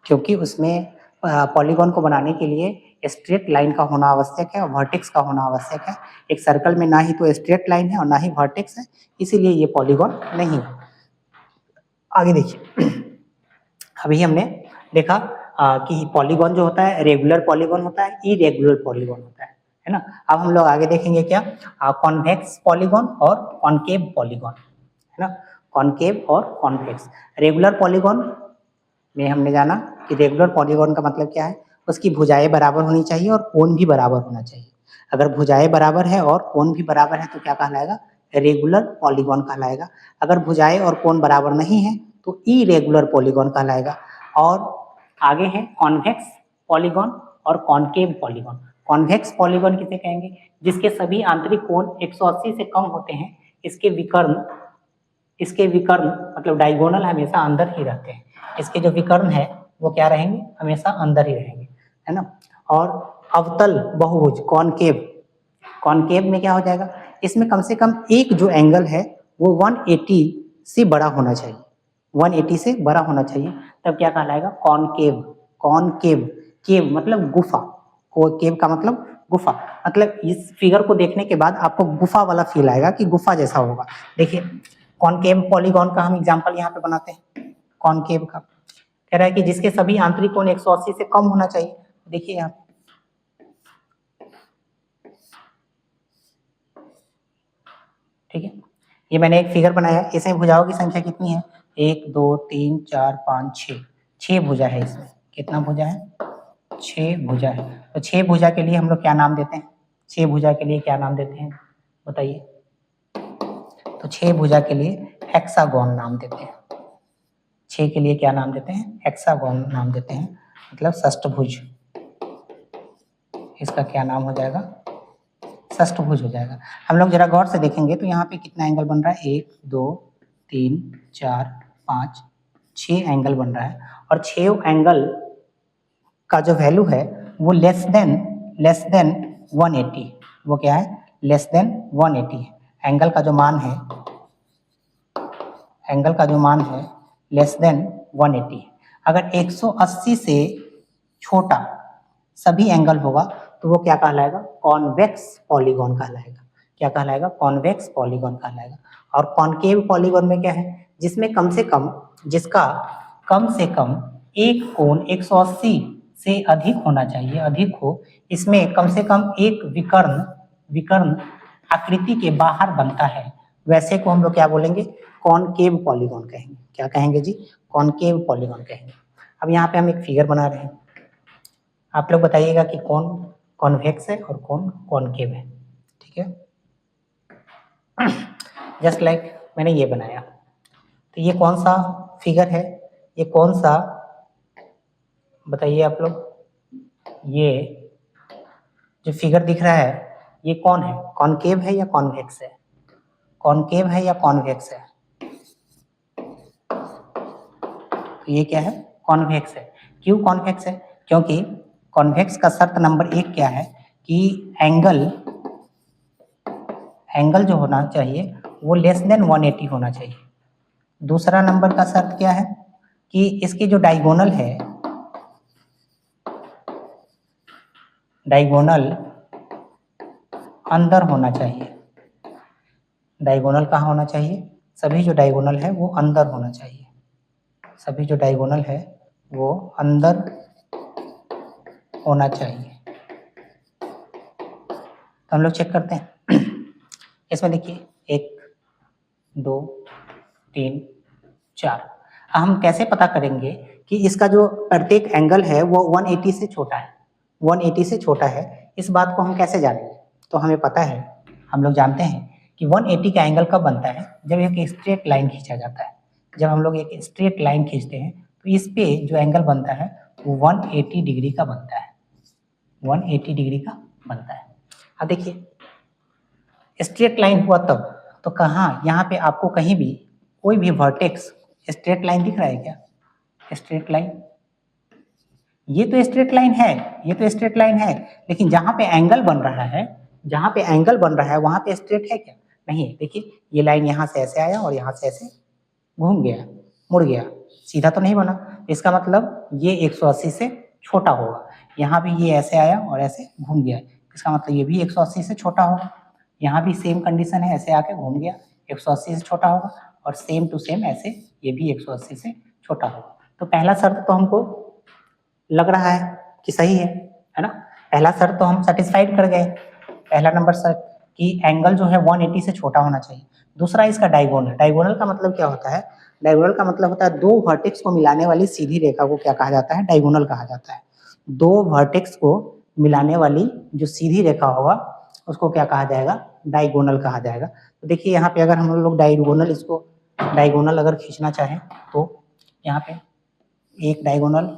क्योंकि उसमें पॉलीगॉन को बनाने के लिए स्ट्रेट लाइन का होना आवश्यक है और वर्टेक्स का होना आवश्यक है। एक सर्कल में ना ही तो स्ट्रेट लाइन है और ना ही वर्टेक्स है, इसीलिए ये पॉलीगॉन नहीं है। आगे देखिए अभी हमने देखा कि पॉलीगॉन जो होता है रेगुलर पॉलीगॉन होता है, इरेगुलर पॉलीगॉन होता है ना। अब हम लोग आगे देखेंगे क्या, कॉन्वेक्स पॉलीगॉन और कॉनकेव पॉलीगॉन है ना, कॉनकेव और कॉन्वेक्स। रेगुलर पॉलीगॉन में हमने जाना कि रेगुलर पॉलीगॉन का मतलब क्या है, उसकी भुजाएं बराबर होनी चाहिए और कोण भी बराबर होना चाहिए। अगर भुजाएं बराबर है और कोण भी बराबर है तो क्या कहलाएगा, रेगुलर पॉलीगॉन कहलाएगा। अगर भुजाएं और कोण बराबर नहीं है तो इरेगुलर पॉलीगॉन कहलाएगा। और आगे है कॉन्वेक्स पॉलीगॉन और कॉनकेव पॉलीगॉन। कॉन्वेक्स पॉलीगॉन किसे कहेंगे, जिसके सभी आंतरिक कोण 180 से कम होते हैं, इसके विकर्ण इसके विकर्ण मतलब डायगोनल हमेशा अंदर ही रहते हैं, इसके जो विकर्ण है वो क्या रहेंगे, हमेशा अंदर ही रहेंगे, है ना। और अवतल बहुभुज कॉनकेव, कॉनकेव में क्या हो जाएगा, इसमें कम से कम एक जो एंगल है वो 180 से बड़ा होना चाहिए, 180 से बड़ा होना चाहिए, तब क्या कहलाएगा, कॉनकेव। कॉनकेव, केव मतलब गुफा, केव का मतलब गुफा, मतलब इस फिगर को देखने के बाद आपको गुफा वाला फील आएगा कि गुफा जैसा होगा। देखिए कॉनकेव पॉलीगॉन का हम एग्जांपल यहाँ पे बनाते हैं। कॉनकेव का कह रहा है कि जिसके सभी आंतरिक कोण 180 से कम होना चाहिए। देखिए यहाँ ठीक है, ये मैंने एक फिगर बनाया, इसमें भुजाओं की संख्या कितनी है, 1 2 3 4 5 6, 6 भुजा है इसमें। कितना भुजा है, 6 भुजा है। तो 6 भुजा के लिए हम लोग क्या नाम देते हैं, 6 भुजा के लिए क्या नाम देते हैं बताइए। तो 6 भुजा के लिए हेक्सागोन नाम देते हैं, 6 के लिए क्या नाम देते हैं, हेक्सागोन नाम देते हैं, मतलब षष्ठभुज। इसका क्या नाम हो जाएगा, षष्ठभुज हो जाएगा। हम लोग जरा गौर से देखेंगे तो यहाँ पे कितना एंगल बन रहा है, 1 2 3 4 5 6 एंगल बन रहा है, और 6 एंगल का जो वैल्यू है वो लेस देन 180, वो क्या है, लेस देन 180 है। एंगल का जो मान है, एंगल का जो मान है लेस देन 180 है। अगर 180 से छोटा सभी एंगल होगा तो वो क्या कहलाएगा, कॉन्वेक्स पॉलीगॉन कहलाएगा। क्या कहलाएगा, कॉन्वेक्स पॉलीगॉन कहलाएगा। और कॉनकेव पॉलीगॉन में क्या है, जिसमें कम से कम, जिसका कम से कम एक कोण 180 से अधिक होना चाहिए, अधिक हो, इसमें कम से कम एक विकर्ण आकृति के बाहर बनता है, वैसे को हम लोग क्या बोलेंगे, कॉनकेव पॉलीगॉन कहेंगे। क्या कहेंगे जी, कॉनकेव पॉलीगॉन कहेंगे। अब यहाँ पे हम एक फिगर बना रहे हैं, आप लोग बताइएगा कि कौन कॉन्वेक्स है और कौन कॉनकेव है, ठीक है। जस्ट लाइक मैंने ये बनाया, तो ये कौन सा फिगर है, ये कौन सा, बताइए आप लोग, ये जो फिगर दिख रहा है ये कौन है, कॉनकेव है या कॉन्वेक्स है, कॉनकेव है या कॉन्वेक्स है, तो ये क्या है, कॉन्वेक्स है। क्यों कॉन्वेक्स है, क्योंकि कॉन्वेक्स का शर्त नंबर 1 क्या है कि एंगल जो होना चाहिए वो लेस देन 180 होना चाहिए। दूसरा नंबर का शर्त क्या है कि इसकी जो डायगोनल है, डायगोनल अंदर होना चाहिए। डायगोनल कहाँ होना चाहिए, सभी जो डायगोनल है वो अंदर होना चाहिए, सभी जो डायगोनल है वो अंदर होना चाहिए। तो हम लोग चेक करते हैं इसमें देखिए 1 2 3 4। हम कैसे पता करेंगे कि इसका जो प्रत्येक एंगल है वो 180 से छोटा है, 180 से छोटा है, इस बात को हम कैसे जानेंगे। तो हमें पता है, हम लोग जानते हैं कि 180 का एंगल कब बनता है, जब एक स्ट्रेट लाइन खींचा जाता है। जब हम लोग एक स्ट्रेट लाइन खींचते हैं तो इस पे जो एंगल बनता है वो 180 डिग्री का बनता है, 180 डिग्री का बनता है। अब देखिए स्ट्रेट लाइन हुआ तब, तो कहाँ, यहाँ पे आपको कहीं भी कोई भी वर्टेक्स स्ट्रेट लाइन दिख रहा है क्या, स्ट्रेट लाइन, ये तो स्ट्रेट लाइन है, ये तो स्ट्रेट लाइन है, लेकिन जहाँ पे एंगल बन रहा है, जहाँ पे एंगल बन रहा है वहाँ पे स्ट्रेट है क्या, नहीं। देखिए ये लाइन यहाँ से ऐसे आया और यहाँ से ऐसे घूम गया, मुड़ गया, सीधा तो नहीं बना, इसका मतलब ये 180 से छोटा होगा। यहाँ भी ये ऐसे आया और ऐसे घूम गया, इसका मतलब ये भी 180 से छोटा होगा। यहाँ भी सेम कंडीशन है, ऐसे आके घूम गया, 180 से छोटा होगा, और सेम टू सेम ऐसे ये भी 180 से छोटा होगा। तो पहला शर्त तो हमको लग रहा है कि सही है ना, पहला शर्त तो हम सेटिस्फाइड कर गए, पहला नंबर शर्त कि एंगल जो है 180 से छोटा होना चाहिए। दूसरा इसका डायगोनल, डायगोनल का मतलब क्या होता है, डायगोनल का मतलब होता है दो वर्टेक्स को मिलाने वाली सीधी रेखा को क्या कहा जाता है, डायगोनल कहा जाता है। दो वर्टेक्स को मिलाने वाली जो सीधी रेखा होगा उसको क्या कहा जाएगा, डायगोनल कहा जाएगा। तो देखिए यहाँ पे अगर हम लोग डायगोनल, इसको डायगोनल अगर खींचना चाहें तो यहाँ पे एक डायगोनल,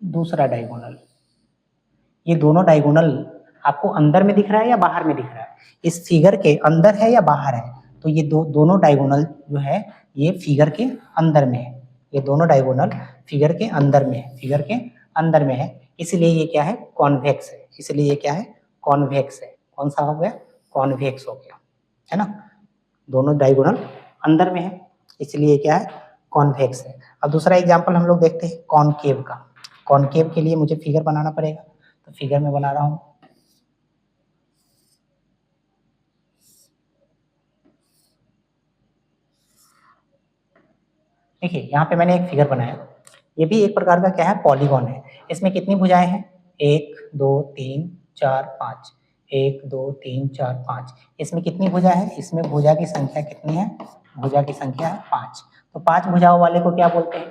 दूसरा डायगोनल, ये दोनों डायगोनल आपको अंदर में दिख रहा है या बाहर में दिख रहा है, इस फिगर के अंदर है या बाहर है, तो ये दोनों डायगोनल जो है ये फिगर के अंदर में है, ये दोनों डायगोनल फिगर के अंदर में है, फिगर के अंदर में है, इसलिए ये क्या है, कॉन्वेक्स है, इसलिए ये क्या है, कॉन्वेक्स है। कौन सा हो गया, कॉन्वेक्स हो गया, है ना, दोनों डायगोनल अंदर में है, इसलिए क्या है, कॉन्वेक्स है। अब दूसरा एग्जांपल हम लोग देखते हैं कॉनकेव का। कॉनकेव के लिए मुझे फिगर बनाना पड़ेगा, तो फिगर में बना रहा हूं। देखिए यहाँ पे मैंने एक फिगर बनाया, ये भी एक प्रकार का क्या है, पॉलीगॉन है। इसमें कितनी भुजाएं हैं, 1 2 3 4 5, 1 2 3 4 5। इसमें कितनी भुजा है, इसमें भुजा की संख्या कितनी है, भुजा की संख्या है 5। तो 5 भुजाओं वाले को क्या बोलते हैं,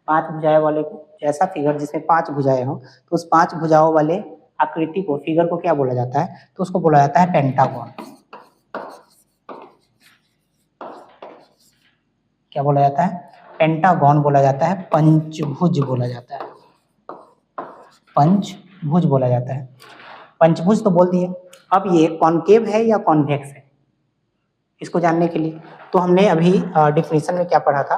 5 भुजाएं वाले को, ऐसा फिगर जिसमें 5 भुजाएं हो, तो उस 5 भुजाओं वाले आकृति को, फिगर को क्या बोला जाता है, तो उसको बोला जाता है पेंटागन। क्या बोला जाता है, पेंटागन बोला जाता है, पंचभुज बोला जाता है, पंचभुज बोला जाता है। पंचभुज तो बोल दिए। अब ये कॉनकेव है या कॉन्वेक्स है, इसको जानने के लिए तो हमने अभी डिफिनेशन में क्या पढ़ा था,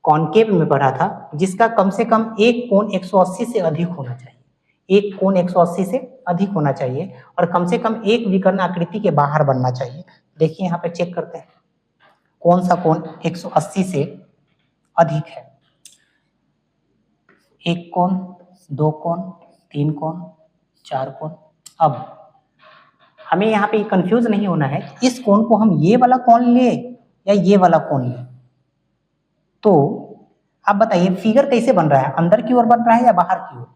कॉनकेव में पढ़ा था जिसका कम से कम एक कोण 180 से अधिक होना चाहिए, एक कोण 180 से अधिक होना चाहिए, और कम से कम एक विकर्ण आकृति के बाहर बनना चाहिए। देखिए यहाँ पे चेक करते हैं कौन सा कोण 180 से अधिक है। एक कोण, दो कोण, तीन कोण, चार कोण। अब हमें यहाँ पे कंफ्यूज नहीं होना है इस कोण को हम ये वाला कोण ले या ये वाला कोण ले। तो आप बताइए फिगर कैसे बन रहा है, अंदर की ओर बन रहा है या बाहर की ओर।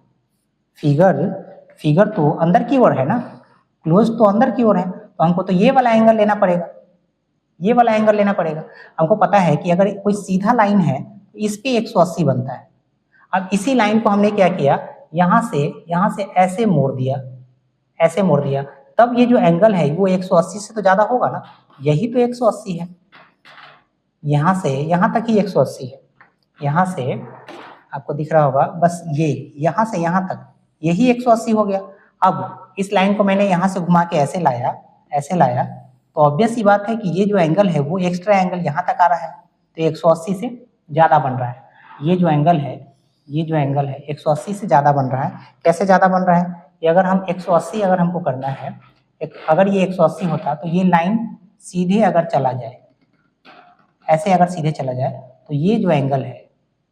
फिगर तो अंदर की ओर है ना, क्लोज तो अंदर की ओर है, तो हमको तो ये वाला एंगल लेना पड़ेगा, ये वाला एंगल लेना पड़ेगा। हमको पता है कि अगर कोई सीधा लाइन है तो इस पे 180 बनता है। अब इसी लाइन को हमने क्या किया, यहाँ से ऐसे मोड़ दिया, ऐसे मोड़ दिया, तब ये जो एंगल है वो 180 से तो ज्यादा होगा ना, यही तो 180 है, यहाँ से यहाँ तक ही 180 है, यहाँ से आपको दिख रहा होगा बस ये, यहाँ से यहाँ तक यही 180 हो गया। अब इस लाइन को मैंने यहाँ से घुमा के ऐसे लाया, ऐसे लाया, तो ऑब्वियस सी बात है कि ये जो एंगल है वो एक्स्ट्रा एंगल यहाँ तक आ रहा है, तो 180 से ज्यादा बन रहा है। ये जो एंगल है, ये जो एंगल है 180 से ज्यादा बन रहा है। कैसे ज्यादा बन रहा है, ये अगर हम 180 अगर हमको करना है, अगर ये 180 होता तो ये लाइन सीधे अगर चला जाए, ऐसे अगर सीधे चला जाए, तो ये जो एंगल है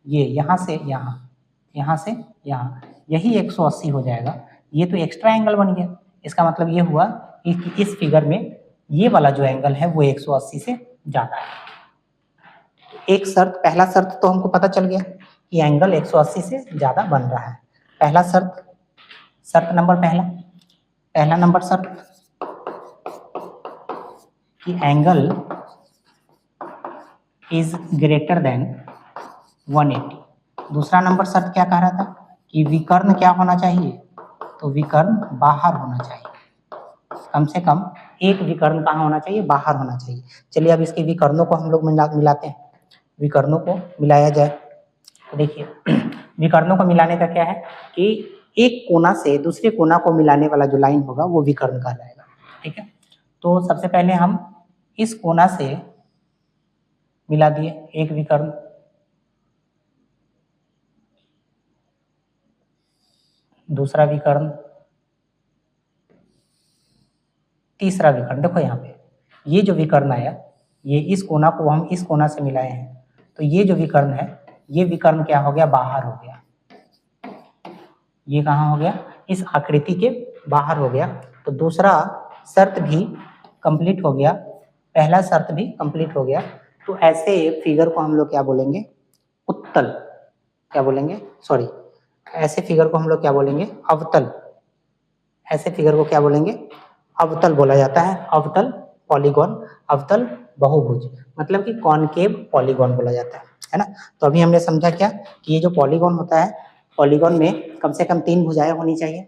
ये यहाँ से यहाँ, यहाँ से यहाँ, यही 180 हो जाएगा। ये तो एक्स्ट्रा एंगल बन गया। इसका मतलब ये हुआ कि इस फिगर में ये वाला जो एंगल है वो 180 से ज्यादा है। एक शर्त, पहला शर्त तो हमको पता चल गया कि एंगल 180 से ज्यादा बन रहा है। पहला शर्त, शर्त नंबर पहला नंबर शर्त कि एंगल इज ग्रेटर देन 180। दूसरा नंबर शर्त क्या कह रहा था कि विकर्ण क्या होना चाहिए, तो विकर्ण बाहर होना चाहिए, कम से कम एक विकर्ण कहाँ होना चाहिए, बाहर होना चाहिए। चलिए अब इसके विकर्णों को हम लोग मिलाते हैं, विकर्णों को मिलाया जाए। तो देखिए विकर्णों को मिलाने का क्या है कि एक कोना से दूसरे कोना को मिलाने वाला जो लाइन होगा वो विकर्ण कहलाएगा, ठीक है। तो सबसे पहले हम इस कोना से मिला दिए एक विकर्ण, दूसरा विकर्ण, तीसरा विकर्ण। देखो यहाँ पे ये जो विकर्ण आया, ये इस कोना को हम इस कोना से मिलाए हैं, तो ये जो विकर्ण है ये विकर्ण क्या हो गया, बाहर हो गया। ये कहाँ हो गया, इस आकृति के बाहर हो गया। तो दूसरा शर्त भी कंप्लीट हो गया, पहला शर्त भी कंप्लीट हो गया। तो ऐसे फिगर को हम लोग क्या बोलेंगे, उत्तल, क्या बोलेंगे, सॉरी, ऐसे फिगर को हम लोग क्या बोलेंगे, अवतल। ऐसे फिगर को क्या बोलेंगे, अवतल बोला जाता है, अवतल पॉलीगॉन, अवतल बहुभुज, मतलब कि कॉनकेव पॉलीगॉन बोला जाता है ना। तो अभी हमने समझा क्या कि ये जो पॉलीगॉन होता है, पॉलीगॉन में कम से कम 3 भुजाएं होनी चाहिए,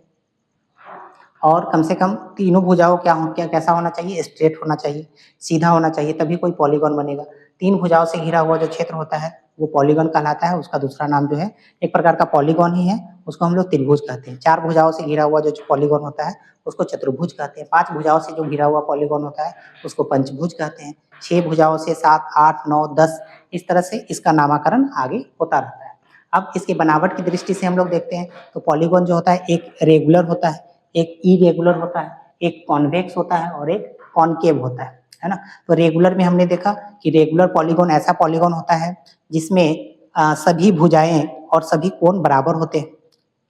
और कम से कम तीनों भुजाओं क्या कैसा होना चाहिए, स्ट्रेट होना चाहिए, सीधा होना चाहिए, तभी कोई पॉलीगॉन बनेगा। 3 भुजाओं से घिरा हुआ जो क्षेत्र होता है वो पॉलीगॉन कहलाता है। उसका दूसरा नाम जो है एक प्रकार का पॉलीगॉन ही है, उसको हम लोग त्रिभुज कहते हैं। 4 भुजाओं से घिरा हुआ जो पॉलीगॉन होता है उसको चतुर्भुज कहते हैं। 5 भुजाओं से जो घिरा हुआ पॉलीगॉन होता है उसको पंचभुज कहते हैं। 6 भुजाओं से 7, 8, 9, 10 इस तरह से इसका नामकरण आगे होता रहता है। अब इसकी बनावट की दृष्टि से हम लोग देखते हैं तो पॉलीगॉन जो होता है एक रेगुलर होता है, एक इरेगुलर होता है, एक कॉन्वेक्स होता है और एक कॉनकेव होता है ना। तो रेगुलर में हमने देखा कि रेगुलर पॉलीगॉन ऐसा पॉलीगॉन होता है जिसमें सभी भुजाएं और सभी कोण बराबर होते हैं।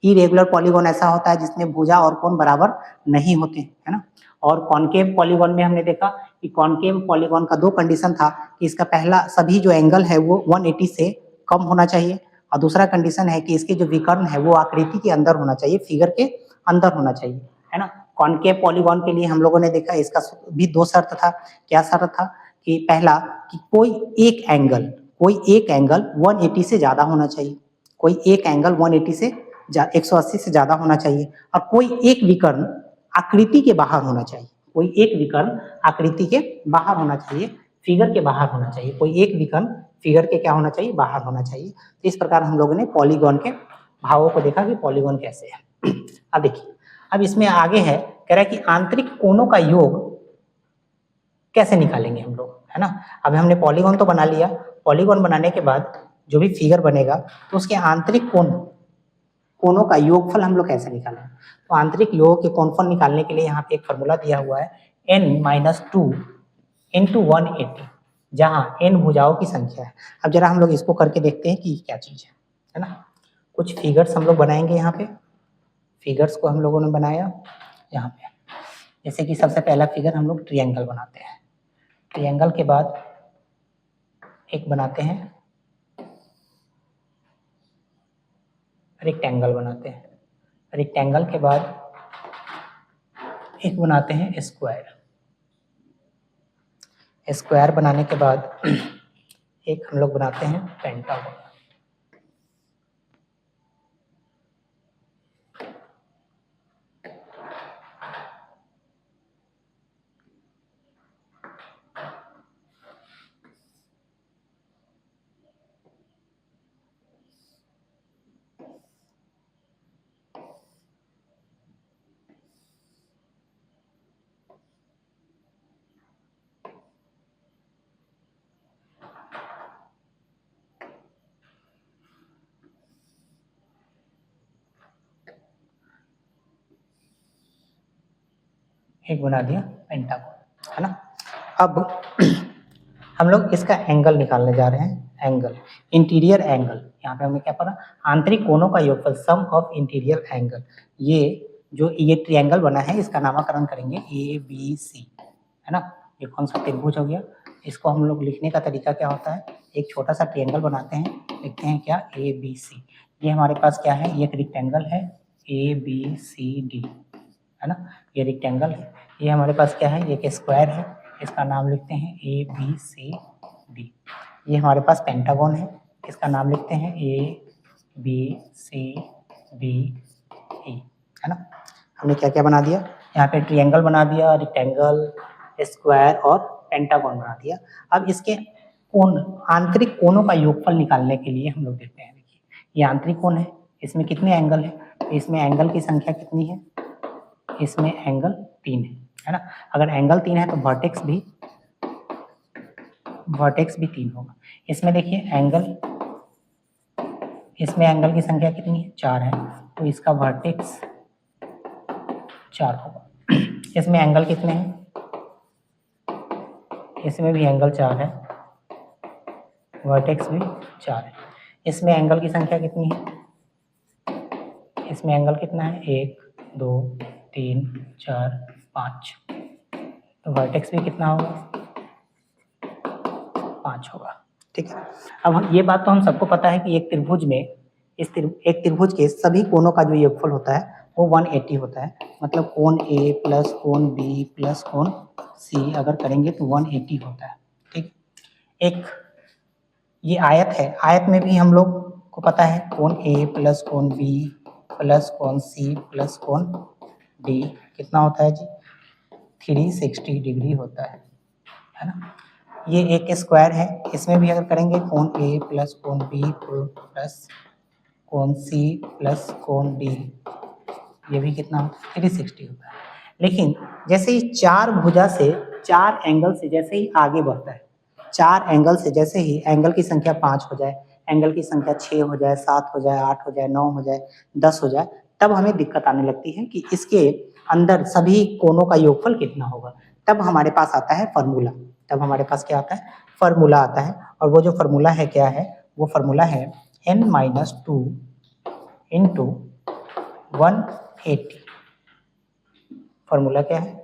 इरेगुलर पॉलीगॉन ऐसा होता है जिसमें भुजा और कोण बराबर नहीं होते, है ना। और कॉनकेव पॉलीगॉन में हमने देखा कि कॉनकेव पॉलीगॉन का 2 कंडीशन था कि इसका पहला सभी जो एंगल है वो 180 से कम होना चाहिए और दूसरा कंडीशन है कि इसके जो विकर्ण है वो आकृति के अंदर होना चाहिए, फिगर के अंदर होना चाहिए, है ना। कॉनकेव पॉलीगॉन के लिए हम लोगों ने देखा इसका भी 2 शर्त था। क्या शर्त था कि पहला कि कोई एक एंगल 180 से ज्यादा होना चाहिए, कोई एक एंगल 180 से 180 से ज्यादा होना चाहिए और कोई एक विकर्ण आकृति के बाहर होना चाहिए, कोई एक विकर्ण आकृति के बाहर होना चाहिए, फिगर के बाहर होना चाहिए, कोई एक विकर्ण फिगर के क्या होना चाहिए, बाहर होना चाहिए। तो इस प्रकार हम लोगों ने पॉलीगॉन के भावों को देखा कि पॉलीगॉन कैसे है। अब देखिए, अब इसमें आगे है, कह रहा है कि आंतरिक कोणों का योग कैसे निकालेंगे हम लोग, है ना। अब हमने पॉलीगॉन तो बना लिया, पॉलीगॉन बनाने के बाद जो भी फिगर बनेगा तो उसके आंतरिक कोणों का योगफल हम लोग कैसे निकालें। तो आंतरिक योग के कोणफल निकालने के लिए यहाँ पे एक फॉर्मूला दिया हुआ है n-2 × 180, जहाँ n भुजाओं की संख्या है। अब जरा हम लोग इसको करके देखते हैं कि क्या चीज है ना। कुछ फिगर्स हम लोग बनाएंगे, यहाँ पे फिगर्स को हम लोगों ने बनाया यहाँ पे। जैसे कि सबसे पहला फिगर हम लोग ट्रायंगल बनाते हैं, ट्रायंगल के बाद एक बनाते हैं रेक्टेंगल बनाते हैं, रेक्टेंगल के बाद एक बनाते हैं स्क्वायर, स्क्वायर बनाने के बाद एक हम लोग बनाते हैं पेंटागन। एक बना दिया पेंटागन, है ना। अब हम लोग इसका एंगल निकालने जा रहे हैं, एंगल, इंटीरियर एंगल। यहाँ पे हमें क्या पढ़ा, आंतरिक कोणों का योगफल, सम ऑफ इंटीरियर एंगल। ये ट्रायंगल बना है इसका नामकरण करेंगे ABC, है ना। ये कौन सा त्रिभुज हो गया। इसको हम लोग लिखने का तरीका क्या होता है, एक छोटा सा ट्रायंगल बनाते हैं, लिखते हैं क्या, ABC। ये हमारे पास क्या है, ये एक रेक्टेंगल है ABCD, है ना। ये रेक्टेंगल है, ये हमारे पास क्या है, एक स्क्वायर है, इसका नाम लिखते हैं ABCD। ये हमारे पास पेंटागन है, इसका नाम लिखते हैं ABCDE, है ना। हमने क्या क्या बना दिया, यहाँ पे ट्रायंगल बना दिया, रेक्टेंगल, स्क्वायर और पेंटागन बना दिया। अब इसके कोण, आंतरिक कोणों का योगफल निकालने के लिए हम लोग देखते हैं। देखिए, ये आंतरिक कोण है, इसमें कितने एंगल है, इसमें एंगल की संख्या कितनी है, इसमें एंगल 3 है ना। अगर एंगल 3 है तो वर्टेक्स भी 3 होगा। इसमें देखिए एंगल, इसमें एंगल की संख्या कितनी है, 4 है, तो इसका वर्टेक्स 4 होगा। इसमें एंगल कितने हैं, इसमें भी एंगल 4 है, वर्टेक्स भी 4 है। इसमें एंगल की संख्या कितनी है, इसमें एंगल कितना है, 1 2 3 4 5, तो वर्टेक्स भी कितना होगा, 5 होगा। ठीक है। अब हम ये बात तो हम सबको पता है कि एक त्रिभुज में एक त्रिभुज के सभी कोणों का जो योगफल होता है वो 180 होता है। मतलब कोण A प्लस कोण B प्लस कोण C अगर करेंगे तो 180 होता है। ठीक, एक ये आयत है, आयत में भी हम लोग को पता है कोण A प्लस कोण B प्लस कोण C प्लस कोण डी कितना होता है जी 360 डिग्री होता है ना। ये एक स्क्वायर है, इसमें भी अगर करेंगे कोण ए प्लस कोण बी प्लस कोण सी प्लस कोण डी, ये भी कितना 360 होता है। लेकिन जैसे ही चार भुजा से, चार एंगल से जैसे ही आगे बढ़ता है, चार एंगल से जैसे ही एंगल की संख्या 5 हो जाए, एंगल की संख्या 6 हो जाए, 7 हो जाए, 8 हो जाए, 9 हो जाए, 10 हो जाए, तब हमें दिक्कत आने लगती है कि इसके अंदर सभी कोणों का योगफल कितना होगा। तब हमारे पास आता है फॉर्मूला, तब हमारे पास क्या आता है फॉर्मूला आता है। और वो जो फॉर्मूला है क्या है, वो फॉर्मूला है n-2 इंटू 180। फॉर्मूला क्या है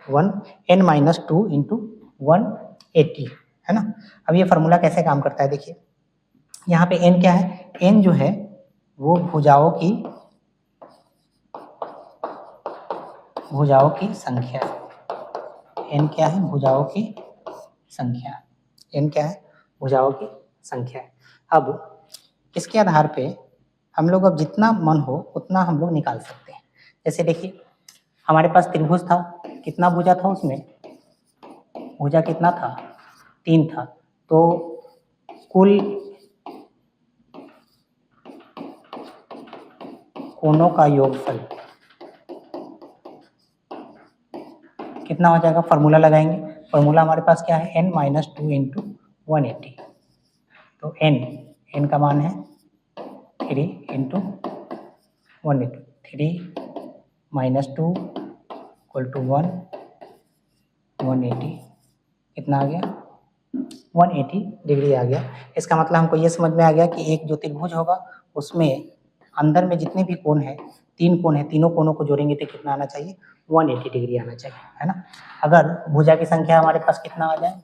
n-2 इंटू 180 है ना। अब ये फॉर्मूला कैसे काम करता है देखिए, यहाँ पे n क्या है, n जो है वो भुजाओं की संख्या है। n क्या है, भुजाओं की संख्या। n क्या है, भुजाओं की संख्या है। अब इसके आधार पे हम लोग अब जितना मन हो उतना हम लोग निकाल सकते हैं। जैसे देखिए हमारे पास त्रिभुज था, कितना भुजा था उसमें, भुजा कितना था 3 था, तो कुल कोणों का योगफल कितना हो जाएगा, फॉर्मूला लगाएंगे। फॉर्मूला हमारे पास क्या है n-2 इंटू 180। तो n का मान है 3 इंटू 180, 3 - 2 = 1, 180 कितना आ गया 180 डिग्री आ गया। इसका मतलब हमको ये समझ में आ गया कि एक जो त्रिभुज होगा उसमें अंदर में जितने भी कोण हैं, 3 कोण हैं, तीनों कोणों को जोड़ेंगे तो कितना आना चाहिए 180 डिग्री आना चाहिए, है ना। अगर भुजा की संख्या हमारे पास कितना आ जाए,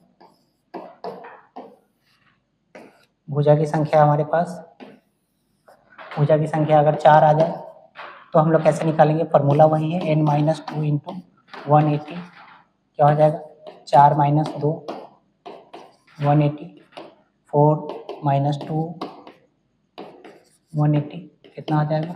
भुजा की संख्या हमारे पास, भुजा की संख्या अगर 4 आ जाए तो हम लोग कैसे निकालेंगे, फॉर्मूला वही है n-2 इंटू 180। क्या हो जाएगा 4 - 2 180, 4 - 2 180 कितना आ जाएगा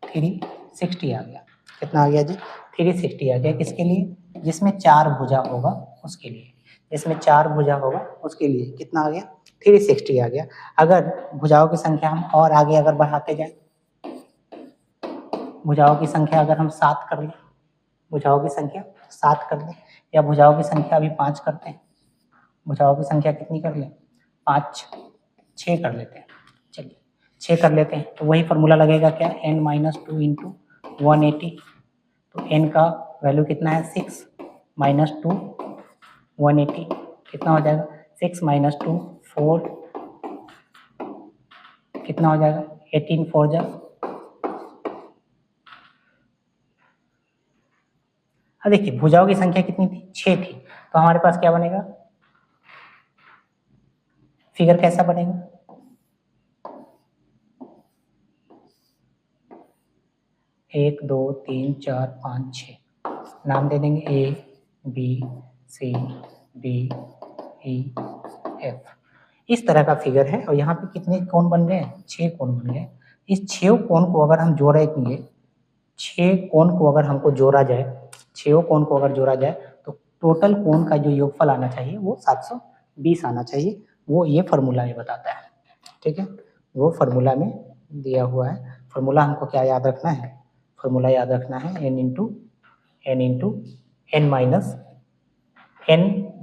360 आ गया। कितना आ गया जी 360 आ गया। किसके लिए, जिसमें 4 भुजा होगा उसके लिए, जिसमें 4 भुजा होगा उसके लिए कितना आ गया 360 आ गया। अगर भुजाओं की संख्या हम और आगे अगर बढ़ाते जाए, भुजाओं की संख्या अगर हम 7 कर लें, भुजाओं की संख्या 7 कर लें, या भुजाओं की संख्या अभी 5 करते हैं, भुजाओं की संख्या कितनी कर लें 5, 6 कर लेते हैं, चलिए 6 कर लेते हैं। तो वही फॉर्मूला लगेगा क्या n-2 इंटू 180। तो n का वैल्यू कितना है 6 - 2 180 कितना हो जाएगा 6 - 2 4 कितना हो जाएगा 18 4 जा। अब देखिए भुजाओं की संख्या कितनी थी 6 थी, तो हमारे पास क्या बनेगा, फिगर कैसा बनेगा, एक 2 3 4 5 6, नाम दे देंगे A B C D E F। इस तरह का फिगर है और यहाँ पे कितने कोण बन गए 6 कोण बन गए। इस 6 कोण को अगर हम जोड़ेंगे, 6 कोण को अगर हमको जोड़ा जाए, 6 कोण को अगर जोड़ा जाए तो टोटल कोण का जो योगफल आना चाहिए वो 720 आना चाहिए। वो ये फार्मूला में बताता है, ठीक है, वो फार्मूला में दिया हुआ है। फार्मूला हमको क्या याद रखना है, फार्मूला याद रखना है n into n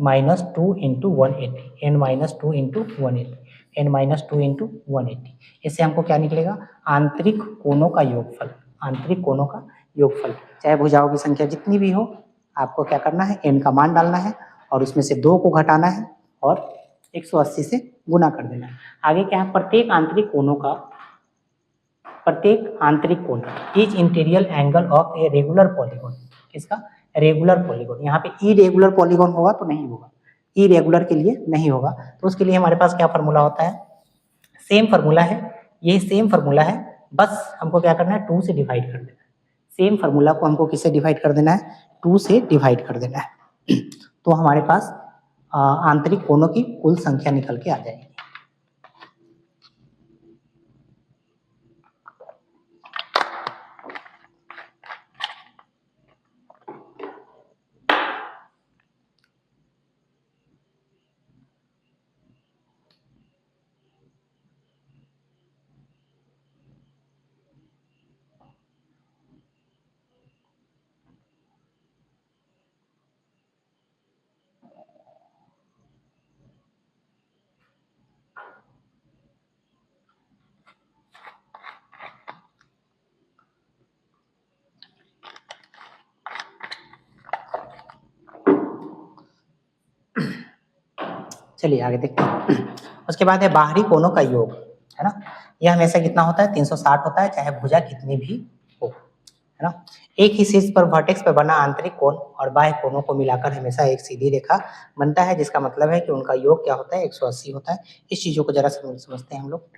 minus 2 into 180, n-2 into 180, n-2 into 180। इससे हमको क्या निकलेगा आंतरिक कोणों का योगफल, आंतरिक कोणों का योगफल। चाहे भुजाओं की संख्या जितनी भी हो, आपको क्या करना है n का मान डालना है और उसमें से 2 को घटाना है और 180 से गुना कर देना है। आगे क्या है, प्रत्येक आंतरिक कोणों का, प्रत्येक आंतरिक कोण each interior angle of A regular polygon, किसका रेगुलर पॉलीगॉन। यहाँ पे इरेगुलर पॉलीगॉन होगा तो नहीं होगा, इरेगुलर के लिए नहीं होगा, तो उसके लिए हमारे पास क्या फार्मूला होता है, सेम फार्मूला है, ये सेम फार्मूला है, बस हमको क्या करना है 2 से डिवाइड कर देना है। सेम फार्मूला को हमको किससे डिवाइड कर देना है 2 से डिवाइड कर देना है। तो हमारे पास आंतरिक कोणों की कुल संख्या निकल के आ जाएगी। चलिए आगे देखते हैं। उसके बाद है बाहरी कोणों का योग, है ना। यह हमेशा कितना होता है, 360 होता है, चाहे भुजा कितनी भी हो, है ना। एक ही शीर्ष पर वर्टेक्स पर बना आंतरिक कोण और बाह्य कोणों को मिलाकर हमेशा एक सीधी रेखा बनता है, जिसका मतलब है कि उनका योग क्या होता है, 180 होता है। इस चीजों को जरा समझते हैं हम लोग।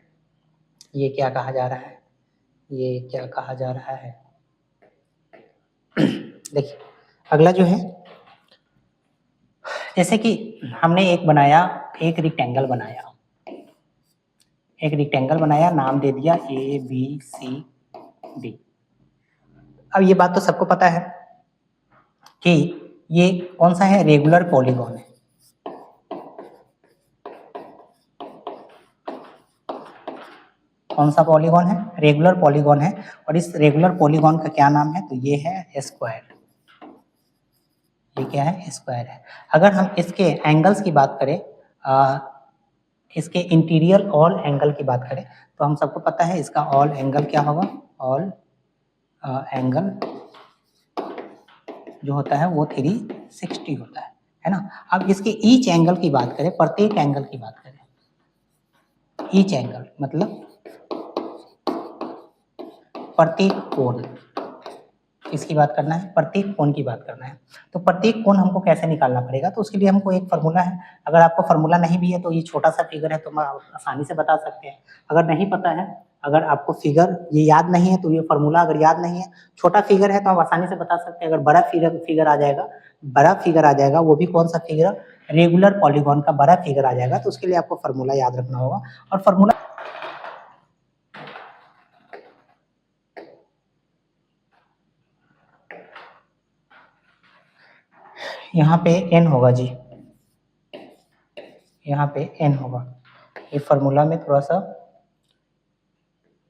ये क्या कहा जा रहा है, ये क्या कहा जा रहा है। देखिए अगला जो है, जैसे कि हमने एक बनाया, एक रेक्टेंगल बनाया, एक रेक्टेंगल बनाया, नाम दे दिया ए बी सी डी। अब ये बात तो सबको पता है कि ये कौन सा है, रेगुलर पॉलीगॉन है। कौन सा पॉलीगॉन है, रेगुलर पॉलीगॉन है। और इस रेगुलर पॉलीगॉन का क्या नाम है, तो ये है स्क्वायर। ये क्या है, स्क्वायर है। अगर हम इसके एंगल्स की बात करें, इसके इंटीरियर ऑल एंगल की बात करें, तो हम सबको पता है इसका ऑल एंगल क्या होगा, ऑल एंगल जो होता है वो 360 होता है ना। अब इसके ईच एंगल की बात करें, प्रत्येक एंगल की बात करें, ईच एंगल मतलब प्रत्येक कोण, किसकी बात करना है, प्रत्येक कोण की बात करना है। तो प्रत्येक कोण हमको कैसे निकालना पड़ेगा, तो उसके लिए हमको एक फार्मूला है। अगर आपको फार्मूला नहीं भी है तो ये छोटा सा फिगर है, तो हम आसानी से बता सकते हैं। अगर नहीं पता है, अगर आपको फिगर ये याद नहीं है, तो ये फार्मूला अगर याद नहीं है, छोटा फिगर है तो हम आसानी से बता सकते हैं। अगर बड़ा फिगर आ जाएगा, बड़ा फिगर आ जाएगा, वो भी कौन सा फिगर, रेगुलर पॉलीगॉन का बड़ा फिगर आ जाएगा, तो उसके लिए आपको फार्मूला याद रखना होगा। और फार्मूला यहाँ पे n होगा जी, यहाँ पे n होगा। ये फार्मूला में थोड़ा सा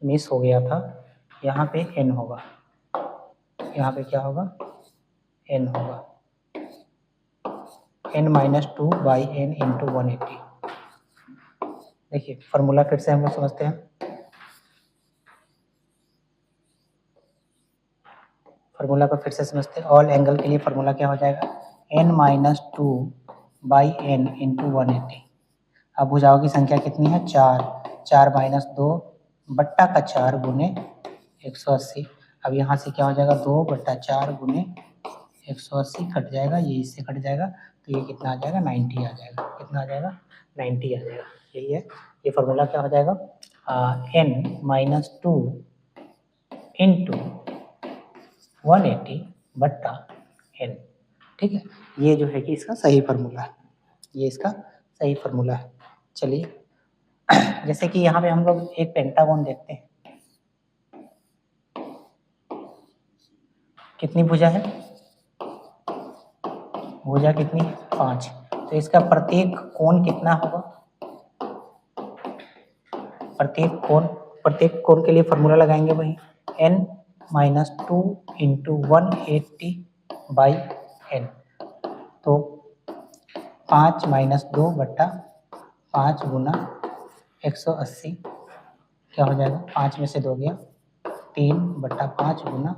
मिस हो गया था, यहाँ पे n होगा, यहाँ पे क्या होगा, n होगा, n-2 बाई n इंटू 180। देखिए फार्मूला फिर से हम लोग समझते हैं। फार्मूला को फिर से समझते हैं। ऑल एंगल के लिए फार्मूला क्या हो जाएगा, n-2 बाई n इंटू 180। अब भुजाओं की संख्या कितनी है, 4, 4 माइनस 2 बट्टा का 4 गुने 180। अब यहाँ से क्या हो जाएगा, 2 बट्टा 4 गुने 180 कट जाएगा, ये इससे कट जाएगा, तो ये कितना आ जाएगा, 90 आ जाएगा। कितना आ जाएगा, 90 आ जाएगा। यही है, ये फार्मूला क्या हो जाएगा, n-2 इंटू 180 बट्टा n। ठीक है, ये जो है कि इसका सही फार्मूला है, ये इसका सही फार्मूला है। चलिए जैसे कि यहाँ पे हम लोग एक पेंटागन देखते हैं, कितनी भुजा है, भुजा कितनी, 5। तो इसका प्रत्येक कोण कितना होगा, प्रत्येक कोण के लिए फार्मूला लगाएंगे वही, n-2 इंटू 180 बाई n। तो 5 माइनस 2 बट्टा 5 गुना 180 क्या हो जाएगा, 5 में से 2 गया, 3 बट्टा 5 गुना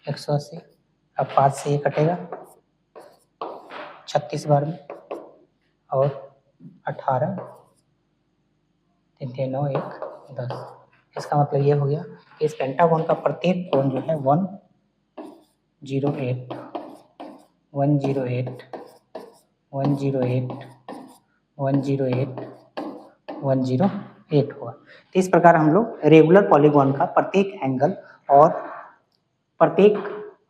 180। अब 5 से ये कटेगा 36 बार में, और 18, 3 3 9 1 10। इसका मतलब ये हो गया कि इस पेंटागन का प्रत्येक कोण जो है 108 108 108 108 108 होगा। तो इस प्रकार हम लोग रेगुलर पॉलीगॉन का प्रत्येक एंगल और प्रत्येक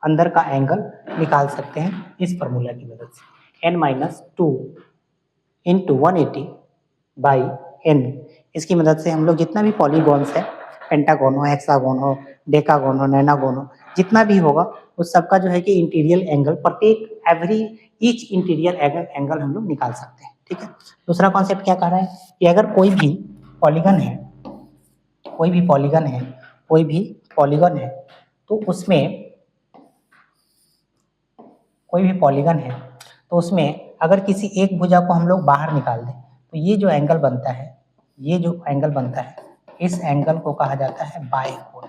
अंदर का एंगल निकाल सकते हैं इस फार्मूला की मदद से। n-2 इंटू 180 बाई n, इसकी मदद से हम लोग जितना भी पॉलीगॉन्स है, पेंटागन हो, हेक्सागोन हो, डेकागोन हो, नैनागोन हो, जितना भी होगा उस सबका जो है कि इंटीरियर एंगल, प्रत्येक एवरी ईच इंटीरियर एंगल हम लोग निकाल सकते हैं। ठीक है, दूसरा कॉन्सेप्ट क्या कह रहा है कि अगर कोई भी पॉलीगन है, कोई भी पॉलीगन है, कोई भी पॉलीगन है, तो उसमें कोई भी पॉलीगन है, तो उसमें अगर किसी एक भुजा को हम लोग बाहर निकाल दें, तो ये जो एंगल बनता है, ये जो एंगल बनता है, इस एंगल को कहा जाता है बाह्य कोण।